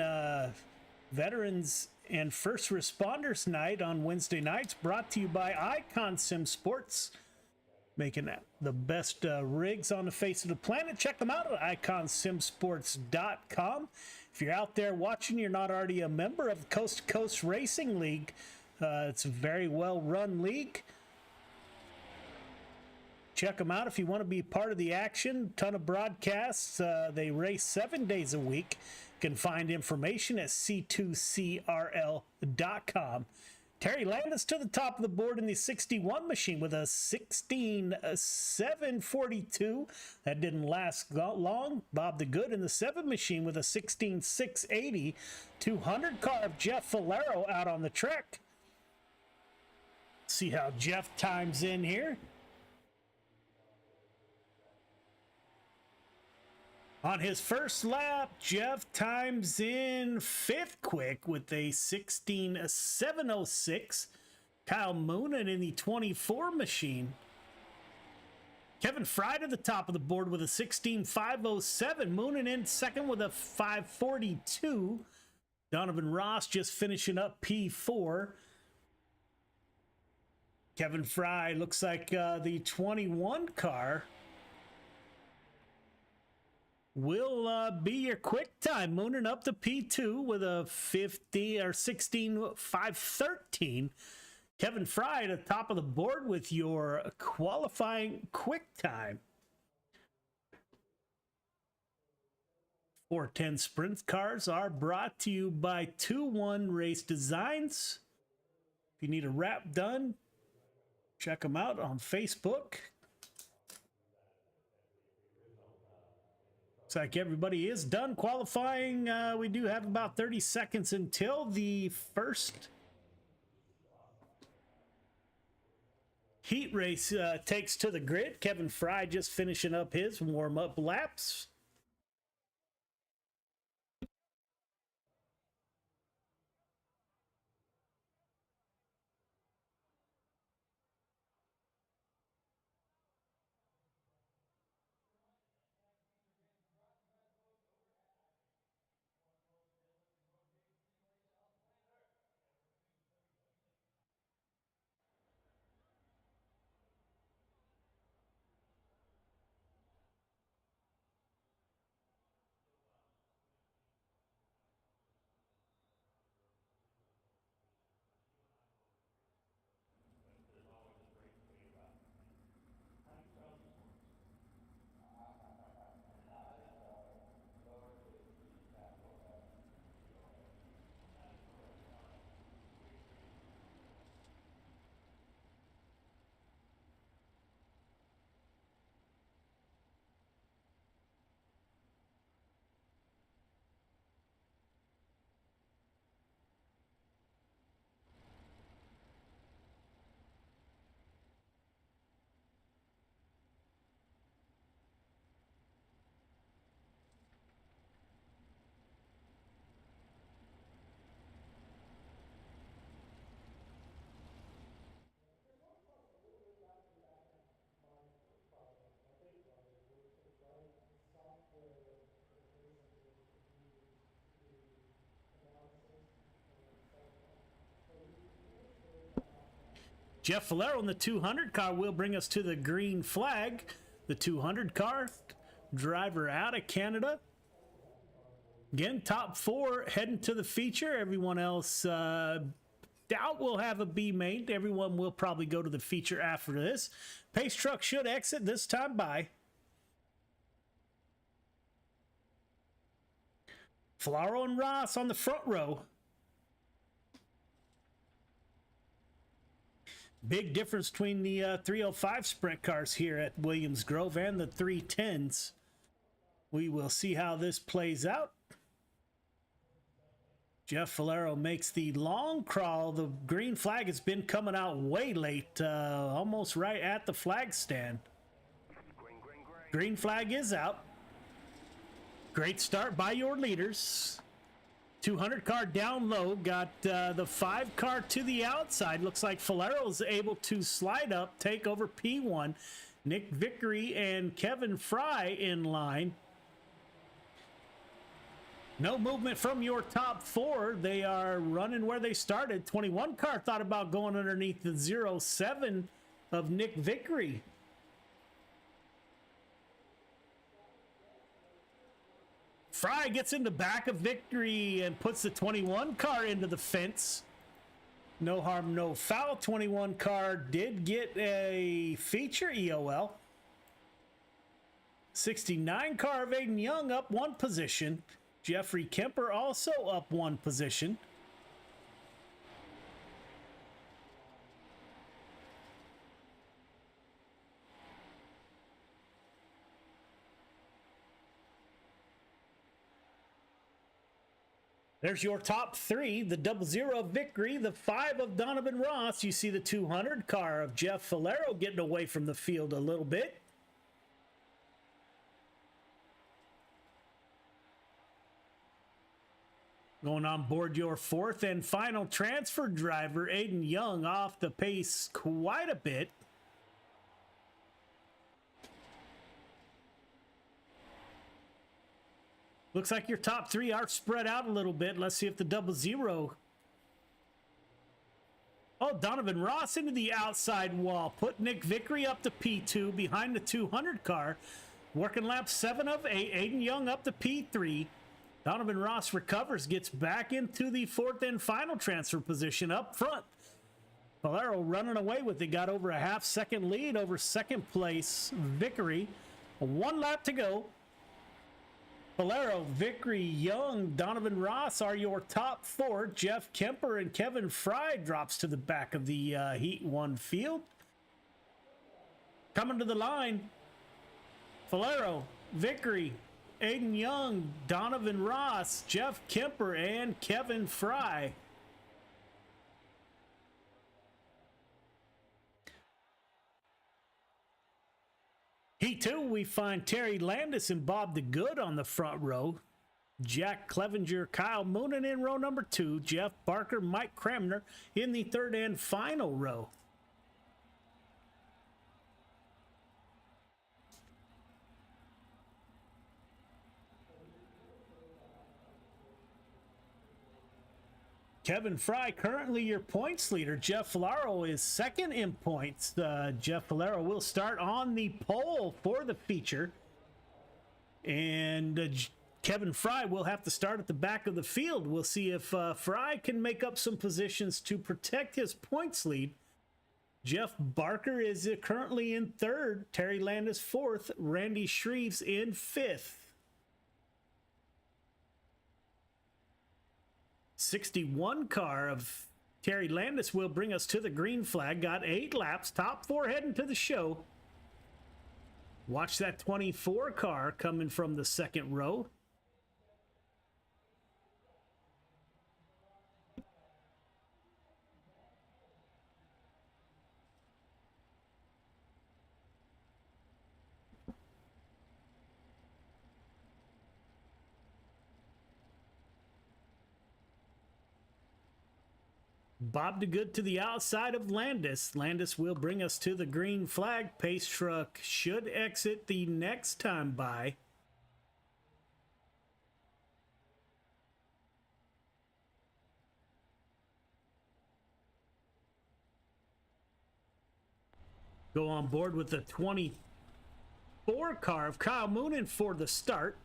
veterans and first responders night on Wednesday nights, brought to you by Icon Sim Sports, making the best rigs on the face of the planet. Check them out at iconsimsports.com. If you're out there watching, you're not already a member of the Coast to Coast Racing League. It's a very well run league. Check them out if you want to be part of the action. Ton of broadcasts. They race 7 days a week. You can find information at c2crl.com. Terry Landis to the top of the board in the 61 machine with a 16.742. That didn't last long. Bob the Good in the 7 machine with a 16.680. 200 car of Jeff Valero out on the track. See how Jeff times in here. On his first lap, Jeff times in 5th quick with a 16.706. Kyle Moonen in the 24 machine. Kevin Fry to the top of the board with a 16.507. Moonen in second with a 542. Donovan Ross just finishing up P4. Kevin Fry looks like the 21 car will be your quick time. Mooning up to P2 with a 16.513. Kevin Fry at the top of the board with your qualifying quick time. 410 sprint cars are brought to you by 2-1 Race Designs. If you need a wrap done, check them out on Facebook. Looks like everybody is done qualifying. We do have about 30 seconds until the first heat race takes to the grid. Kevin Fry just finishing up his warm-up laps. Jeff Valero in the 200 car will bring us to the green flag. The 200 car, driver out of Canada. Again, top 4 heading to the feature. Everyone else, doubt we'll have a B main. Everyone will probably go to the feature after this. Pace truck should exit this time by. Flaro and Ross on the front row. Big difference between the 305 sprint cars here at Williams Grove and the 310s. We will see how this plays out. Jeff Valero makes the long crawl. The green flag has been coming out way late, almost right at the flag stand. Green flag is out. Great start by your leaders. 200 car down low, got the 5 car to the outside. Looks like Valero's able to slide up, take over P1. Nick Vickery and Kevin Fry in line. No movement from your top 4. They are running where they started. 21 car thought about going underneath the 07 of Nick Vickery. Fry gets in the back of Victory and puts the 21 car into the fence. No harm, no foul. 21 car did get a feature EOL. 69 car of Aiden Young up 1 position. Jeffrey Kemper also up 1 position. There's your top 3, the 00 of Vickery, the 5 of Donovan Ross. You see the 200 car of Jeff Valero getting away from the field a little bit. Going on board your 4th and final transfer driver, Aiden Young, off the pace quite a bit. Looks like your top 3 are spread out a little bit. Let's see if the 00. Oh, Donovan Ross into the outside wall. Put Nick Vickery up to P2 behind the 200 car. Working lap 7 of 8. Aiden Young up to P3. Donovan Ross recovers, gets back into the 4th and final transfer position up front. Valero running away with it. Got over a half-second lead over 2nd place Vickery. 1 lap to go. Valero, Vickery, Young, Donovan Ross are your top 4. Jeff Kemper and Kevin Fry drops to the back of the Heat 1 field. Coming to the line, Valero, Vickery, Aiden Young, Donovan Ross, Jeff Kemper, and Kevin Fry. Heat 2, we find Terry Landis and Bob DeGood on the front row. Jack Clevenger, Kyle Moonen in row number 2. Jeff Barker, Mike Cramner in the 3rd and final row. Kevin Fry, currently your points leader. Jeff Valero is 2nd in points. Jeff Valero will start on the pole for the feature. And Kevin Fry will have to start at the back of the field. We'll see if Fry can make up some positions to protect his points lead. Jeff Barker is currently in 3rd. Terry Landis 4th. Randy Shreves in 5th. 61 car of Terry Landis will bring us to the green flag. Got 8 laps. Top 4 heading to the show. Watch that 24 car coming from the 2nd row. Bob DeGood to the outside of Landis. Landis will bring us to the green flag. Pace truck should exit the next time by. go on board with the 24 car of Kyle Moonen for the start.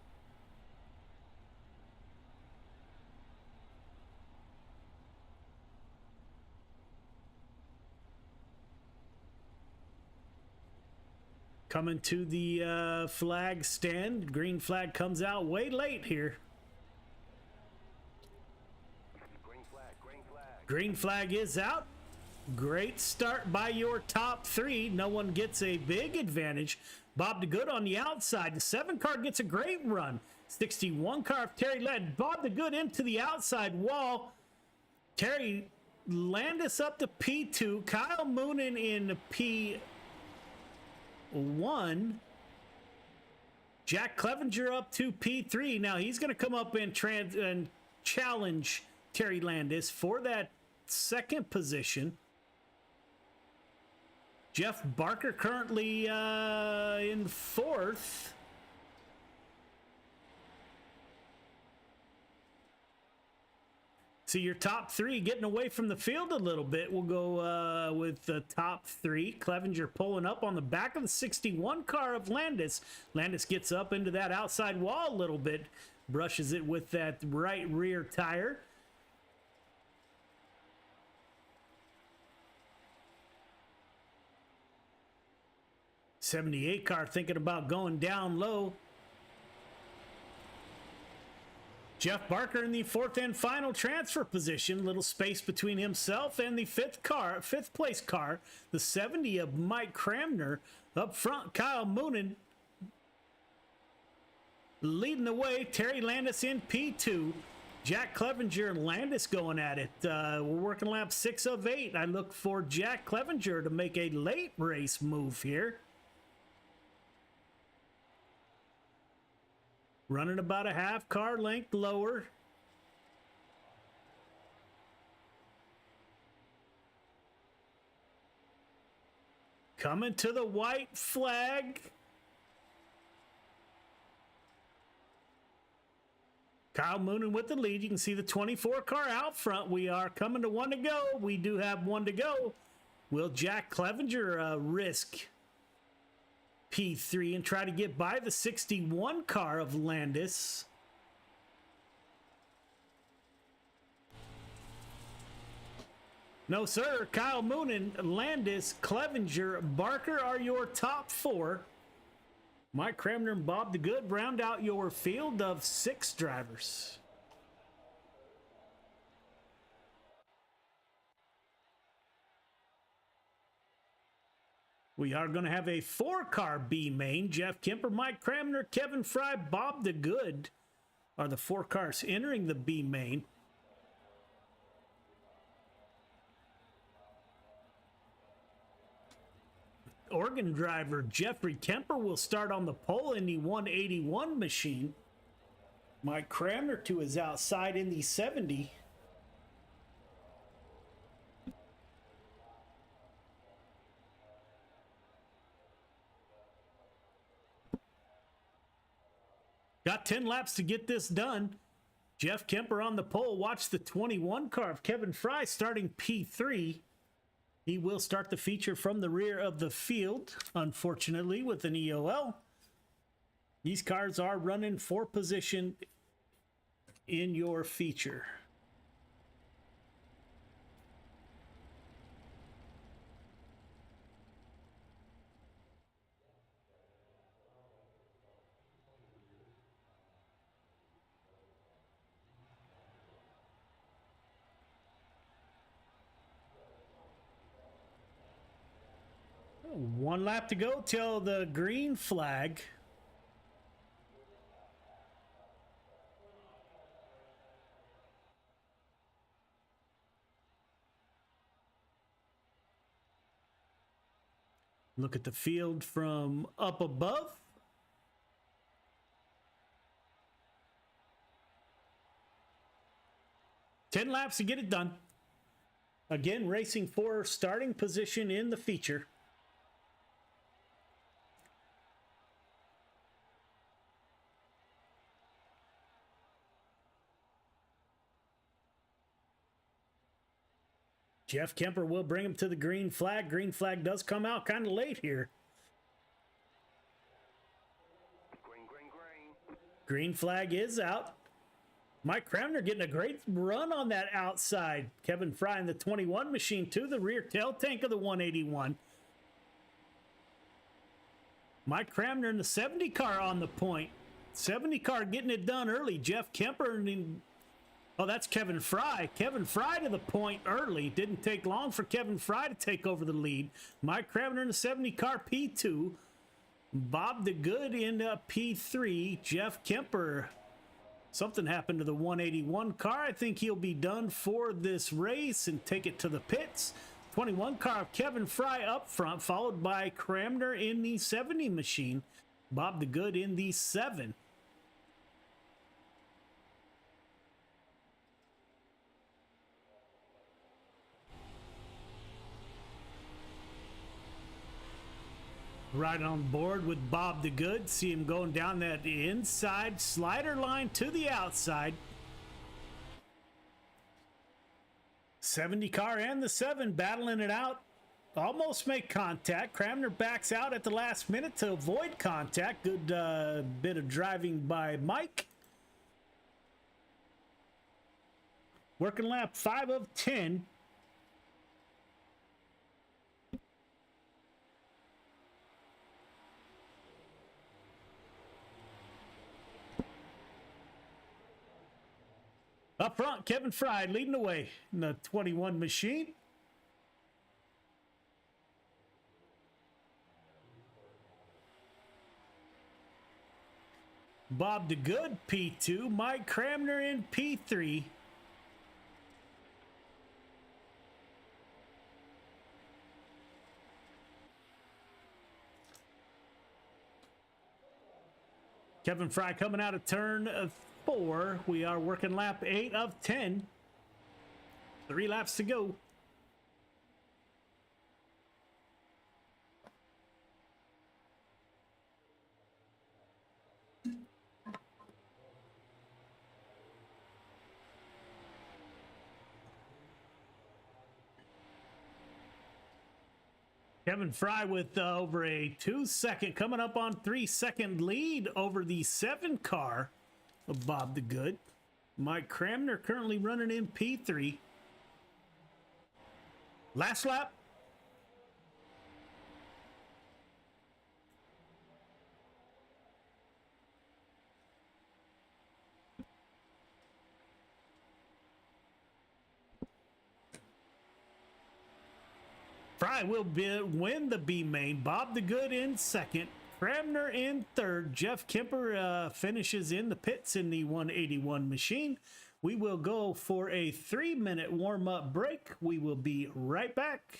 Coming to the flag stand. Green flag comes out way late here. Green flag is out. Great start by your top three. No one gets a big advantage. Bob DeGood on the outside. The 7 car gets a great run. 61 car of Terry led. Bob DeGood into the outside wall. Terry Landis up to P2. Kyle Moonen in P1. Jack Clevenger up to P3. Now he's going to come up and challenge Terry Landis for that second position. Jeff Barker currently in 4th. So your top 3 getting away from the field a little bit. We'll go with the top 3. Clevenger pulling up on the back of the 61 car of Landis. Landis gets up into that outside wall a little bit. Brushes it with that right rear tire. '78 car thinking about going down low. Jeff Barker in the 4th and final transfer position. Little space between himself and the 5th place car. The 70 of Mike Cramner. Up front, Kyle Moonen leading the way. Terry Landis in P2. Jack Clevenger and Landis going at it. We're working lap 6 of 8. I look for Jack Clevenger to make a late race move here. Running about a half car length lower. Coming to the white flag. Kyle Moonen with the lead. You can see the 24 car out front. We are coming to 1 to go. We do have 1 to go. Will Jack Clevenger risk P3 and try to get by the 61 car of Landis? No, sir. Kyle Moonen, Landis, Clevenger, Barker are your top 4. Mike Cramner and Bob DeGood round out your field of 6 drivers. We are going to have a 4-car B main. Jeff Kemper, Mike Cramner, Kevin Fry, Bob DeGood are the 4 cars entering the B main. Oregon driver Jeffrey Kemper will start on the pole in the 181 machine. Mike Cramner to his outside in the 70. Got 10 laps to get this done. Jeff Kemper on the pole. Watch the 21 car of Kevin Fry starting P3. He will start the feature from the rear of the field, unfortunately, with an EOL. These cars are running for position in your feature. One lap to go till the green flag. Look at the field from up above. Ten laps to get it done. Again, racing for starting position in the feature. Jeff Kemper will bring him to the green flag. Green flag does come out kind of late here. Green flag is out. Mike Cramner getting a great run on that outside. Kevin Fry in the 21 machine to the rear tail tank of the 181. Mike Cramner in the 70 car on the point. 70 car getting it done early. Jeff Kemper and oh, that's Kevin Fry. Kevin Fry to the point early. Didn't take long for Kevin Fry to take over the lead. Mike Cramner in the 70 car P2. Bob the Good in P3. Jeff Kemper. Something happened to the 181 car. I think he'll be done for this race and take it to the pits. 21 car of Kevin Fry up front, followed by Cramner in the 70 machine. Bob the Good in the 7. Right on board with Bob the Good. See him going down that inside slider line to the outside. 70 car and the 7 battling it out. Almost make contact. Cramner backs out at the last minute to avoid contact. Good bit of driving by Mike. Working lap 5 of 10. Up front, Kevin Fry leading the way in the 21 machine. Bob the Good, P2. Mike Cramner in P3. Kevin Fry coming out of turn 4. We are working lap 8 of 10. 3 laps to go. Kevin Fry with over a 2-second, coming up on 3-second lead over the 7 car of Bob the Good. Mike Cramner currently running in P3. Last lap. Fry will win the B main. Bob the Good in second. Cramner in third. Jeff Kemper finishes in the pits in the 181 machine. We will go for a 3-minute warm-up break. We will be right back.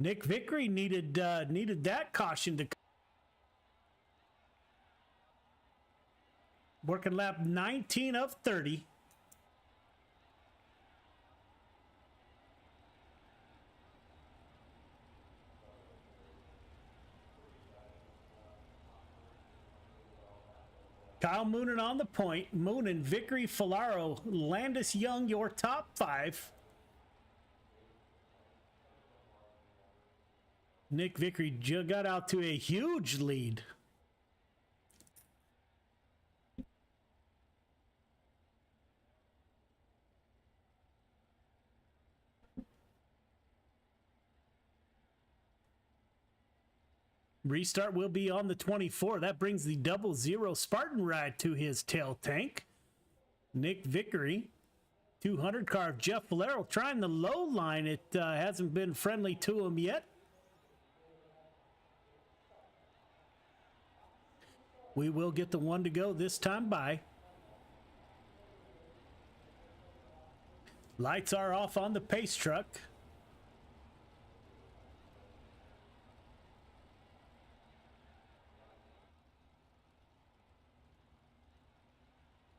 Nick Vickery needed that caution to working lap 19 of 30. Kyle Moonen on the point. Moonen, Vickery, Falaro, Landis, Young, your top 5. Nick Vickery got out to a huge lead. Restart will be on the 24. That brings the 00 Spartan ride to his tail tank. Nick Vickery, 200 car of Jeff Valero trying the low line. It hasn't been friendly to him yet. We will get the one to go this time by. Lights are off on the pace truck.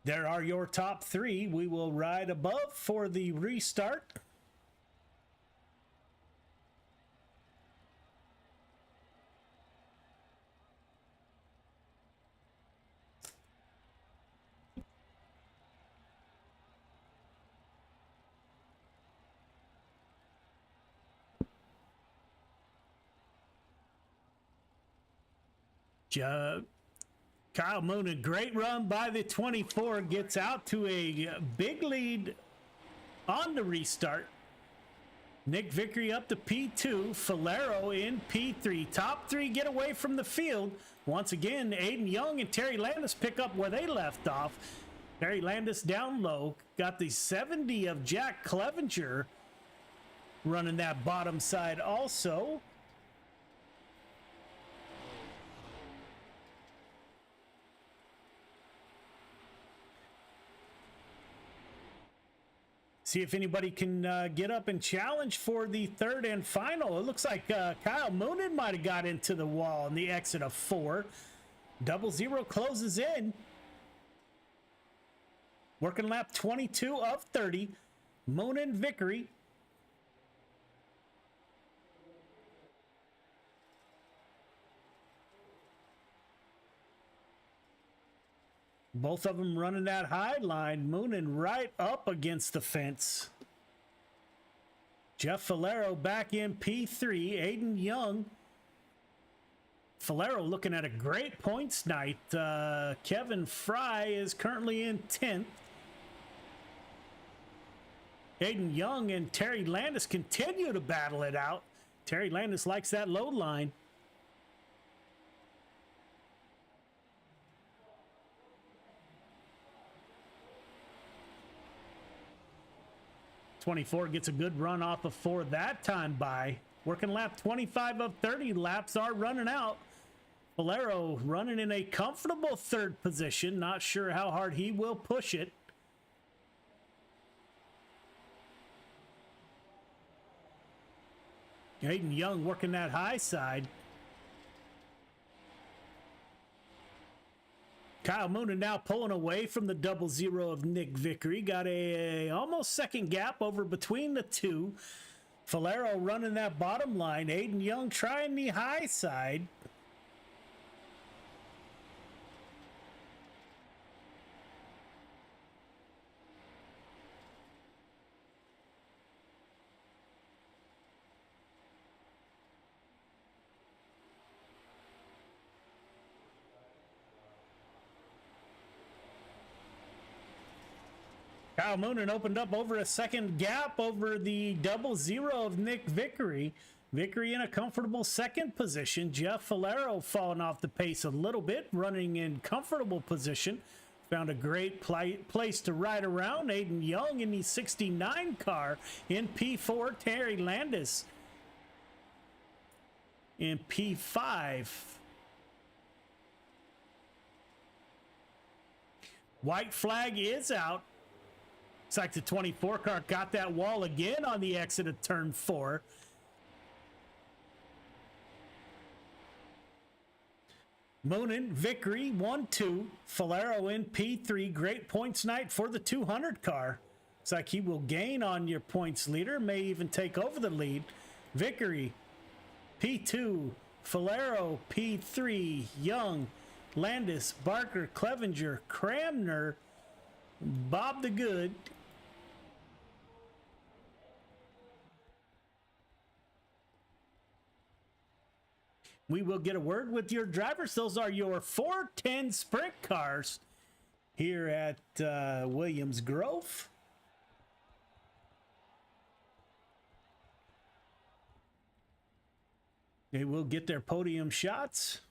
There are your top 3. We will ride above for the restart. Kyle Moonen, great run by the 24, gets out to a big lead on the restart. Nick Vickery up to P2, Falero in P3. Top 3 get away from the field. Once again, Aiden Young and Terry Landis pick up where they left off. Terry Landis down low, got the 70 of Jack Clevenger running that bottom side also. See if anybody can get up and challenge for the third and final. It looks like Kyle Moonen might have got into the wall in the exit of 4. 00 closes in. Working lap 22 of 30. Moonen, Vickery. Both of them running that high line. Moonen right up against the fence. Jeff Falero back in P3. Aiden Young. Falero looking at a great points night. Kevin Fry is currently in 10th. Aiden Young and Terry Landis continue to battle it out. Terry Landis likes that low line. '24 gets a good run off of 4 that time by. Working lap 25 of 30. Laps are running out. Falero running in a comfortable 3rd position. Not sure how hard he will push it. Aiden Young working that high side. Kyle Moonen now pulling away from the 00 of Nick Vickery. Got a almost second gap over between the two. Falero running that bottom line. Aiden Young trying the high side. Kyle Moonen opened up over a second gap over the 00 of Nick Vickery. Vickery in a comfortable 2nd position. Jeff Falero falling off the pace a little bit, running in comfortable position. Found a great place to ride around. Aiden Young in the 69 car in P4. Terry Landis in P5. White flag is out. Looks like the 24 car got that wall again on the exit of turn 4. Moonin, Vickery, 1-2. Falero in P3. Great points night for the 200 car. Looks like he will gain on your points leader, may even take over the lead. Vickery, P2. Falero, P3. Young, Landis, Barker, Clevenger, Cramner, Bob the Good. We will get a word with your drivers. Those are your 410 sprint cars here at Williams Grove. They will get their podium shots.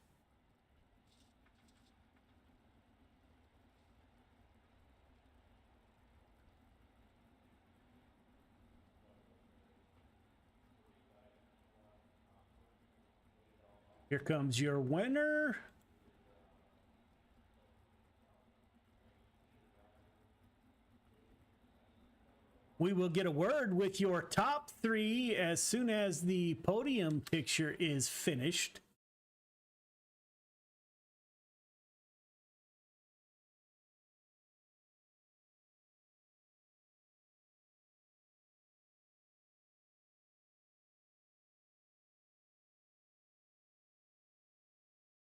Here comes your winner. We will get a word with your top three as soon as the podium picture is finished.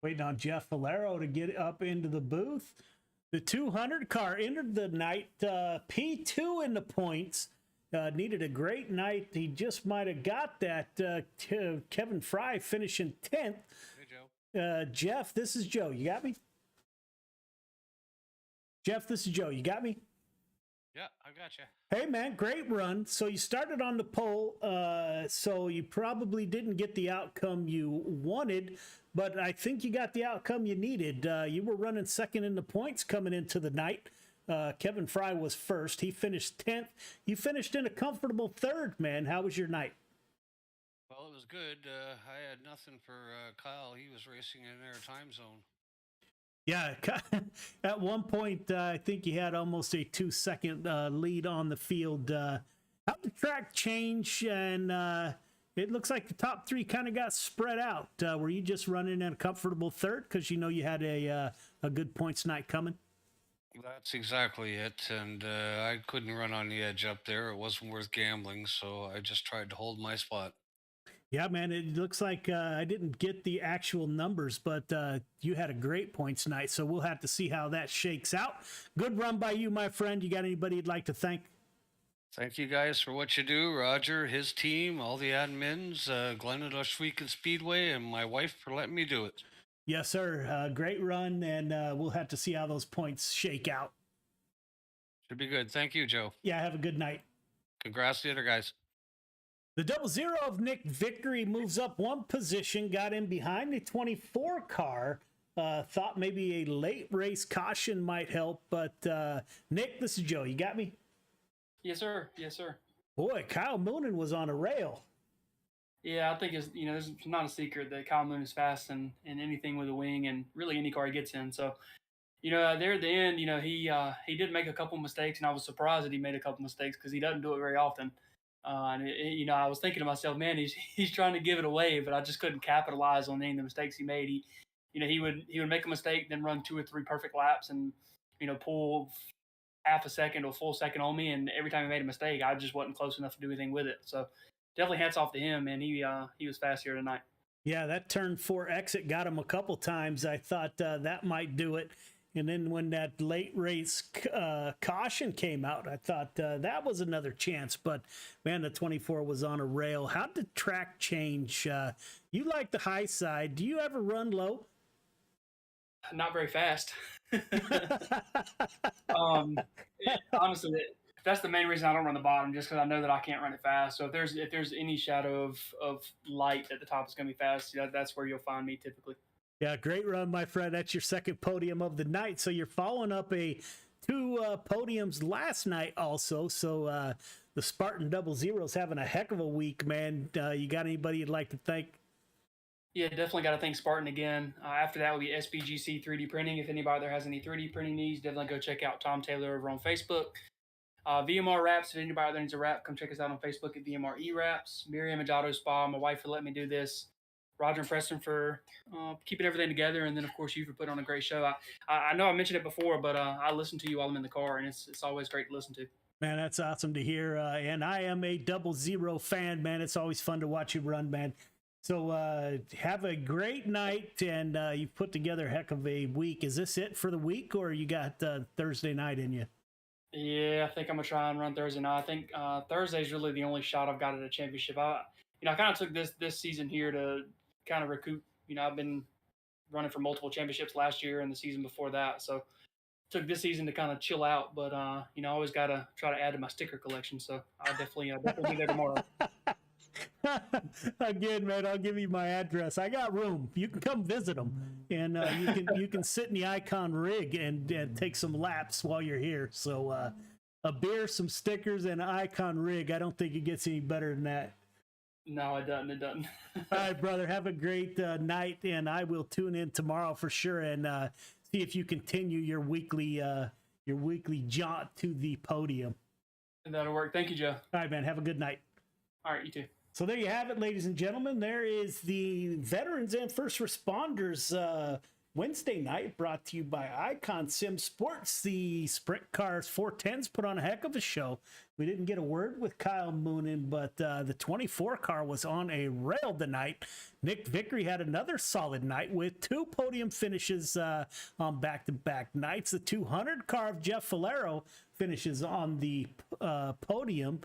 Waiting on Jeff Falero to get up into the booth. The 200 car entered the night P2 in the points. Needed a great night. He just might have got that. Kevin Fry finishing 10th. Hey, Joe. Jeff, this is Joe. You got me? Jeff, this is Joe. You got me? Yeah, I got you. Hey, man, great run. So you started on the pole, so you probably didn't get the outcome you wanted, but I think you got the outcome you needed. You were running second in the points coming into the night. Kevin Fry was first. He finished 10th. You finished in a comfortable third, man. How was your night? Well, it was good. I had nothing for Kyle. He was racing in their time zone. Yeah, at one point, I think you had almost a 2-second lead on the field. How'd the track change? And it looks like the top three kind of got spread out. Were you just running in a comfortable third because you know you had a good points night coming? That's exactly it. And I couldn't run on the edge up there. It wasn't worth gambling, so I just tried to hold my spot. Yeah, man, it looks like I didn't get the actual numbers, but you had a great points night, so we'll have to see how that shakes out. Good run by you, my friend. You got anybody you'd like to thank? Thank you guys for what you do. Roger, his team, all the admins, Glenn at Oshweekon Speedway, and my wife for letting me do it. Yes, sir. Great run, and we'll have to see how those points shake out. Should be good. Thank you, Joe. Yeah, have a good night. Congrats to the other guys. The 00 of Nick Vickery moves up one position, got in behind the 24 car. Thought maybe a late race caution might help, but Nick, this is Joe. You got me? Yes, sir. Yes, sir. Boy, Kyle Moonen was on a rail. Yeah, I think there's not a secret that Kyle Moon is fast in anything with a wing and really any car he gets in. So, there at the end, he did make a couple mistakes, and I was surprised that he made a couple mistakes because he doesn't do it very often. I was thinking to myself, man, he's trying to give it away, but I just couldn't capitalize on any of the mistakes he made. He would make a mistake, then run 2 or 3 perfect laps, and pull half a second or a full second on me. And every time he made a mistake, I just wasn't close enough to do anything with it. So definitely hats off to him, man. He was fast here tonight. Yeah, that turn 4 exit got him a couple times. I thought that might do it. And then when that late race caution came out, I thought that was another chance. But, man, the 24 was on a rail. How did the track change? You like the high side. Do you ever run low? Not very fast. Honestly, that's the main reason I don't run the bottom, just because I know that I can't run it fast. So if there's any shadow of light at the top, it's going to be fast. That's where you'll find me typically. Yeah, great run, my friend. That's your second podium of the night. So you're following up 2 podiums last night also. So the Spartan 00's having a heck of a week, man. You got anybody you'd like to thank? Yeah, definitely got to thank Spartan again. After that will be SPGC 3D printing. If anybody there has any 3D printing needs, definitely go check out Tom Taylor over on Facebook. VMR Wraps, if anybody there needs a wrap, come check us out on Facebook at VMR E-Wraps. Miriam and Jado Spa, my wife for letting me do this. Roger and Preston for keeping everything together, and then of course you for putting on a great show. I know I mentioned it before, but I listen to you while I'm in the car, and it's always great to listen to. Man, that's awesome to hear. And I am a 00 fan, man. It's always fun to watch you run, man. So have a great night, and you've put together a heck of a week. Is this it for the week, or you got Thursday night in you? Yeah, I think I'm gonna try and run Thursday night. I think Thursday is really the only shot I've got at a championship. I kind of took this season here to kind of recoup. I've been running for multiple championships last year and the season before that, so took this season to kind of chill out. But I always gotta try to add to my sticker collection. So I'll definitely be there tomorrow. Again, man, I'll give you my address. I got room. You can come visit them, and you can sit in the Icon rig and take some laps while you're here. So a beer, some stickers, and an Icon rig. I don't think it gets any better than that. No, it doesn't. It doesn't. All right, brother. Have a great night, and I will tune in tomorrow for sure and see if you continue your weekly jaunt to the podium. That'll work. Thank you, Joe. All right, man. Have a good night. All right, you too. So there you have it, ladies and gentlemen. There is the Veterans and First Responders Wednesday night, brought to you by Icon Sim Sports. The Sprint Cars 410s put on a heck of a show. We didn't get a word with Kyle Moonen, but the 24 car was on a rail tonight. Nick Vickery had another solid night with 2 podium finishes on back-to-back nights. The 200 car of Jeff Valero finishes on the podium.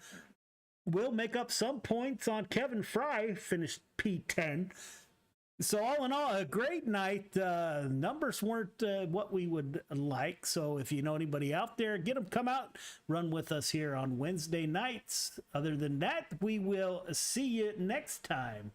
Will make up some points on Kevin Fry, finished P10. So all in all, a great night. Numbers weren't what we would like. So if you know anybody out there, get them, come out, run with us here on Wednesday nights. Other than that, we will see you next time.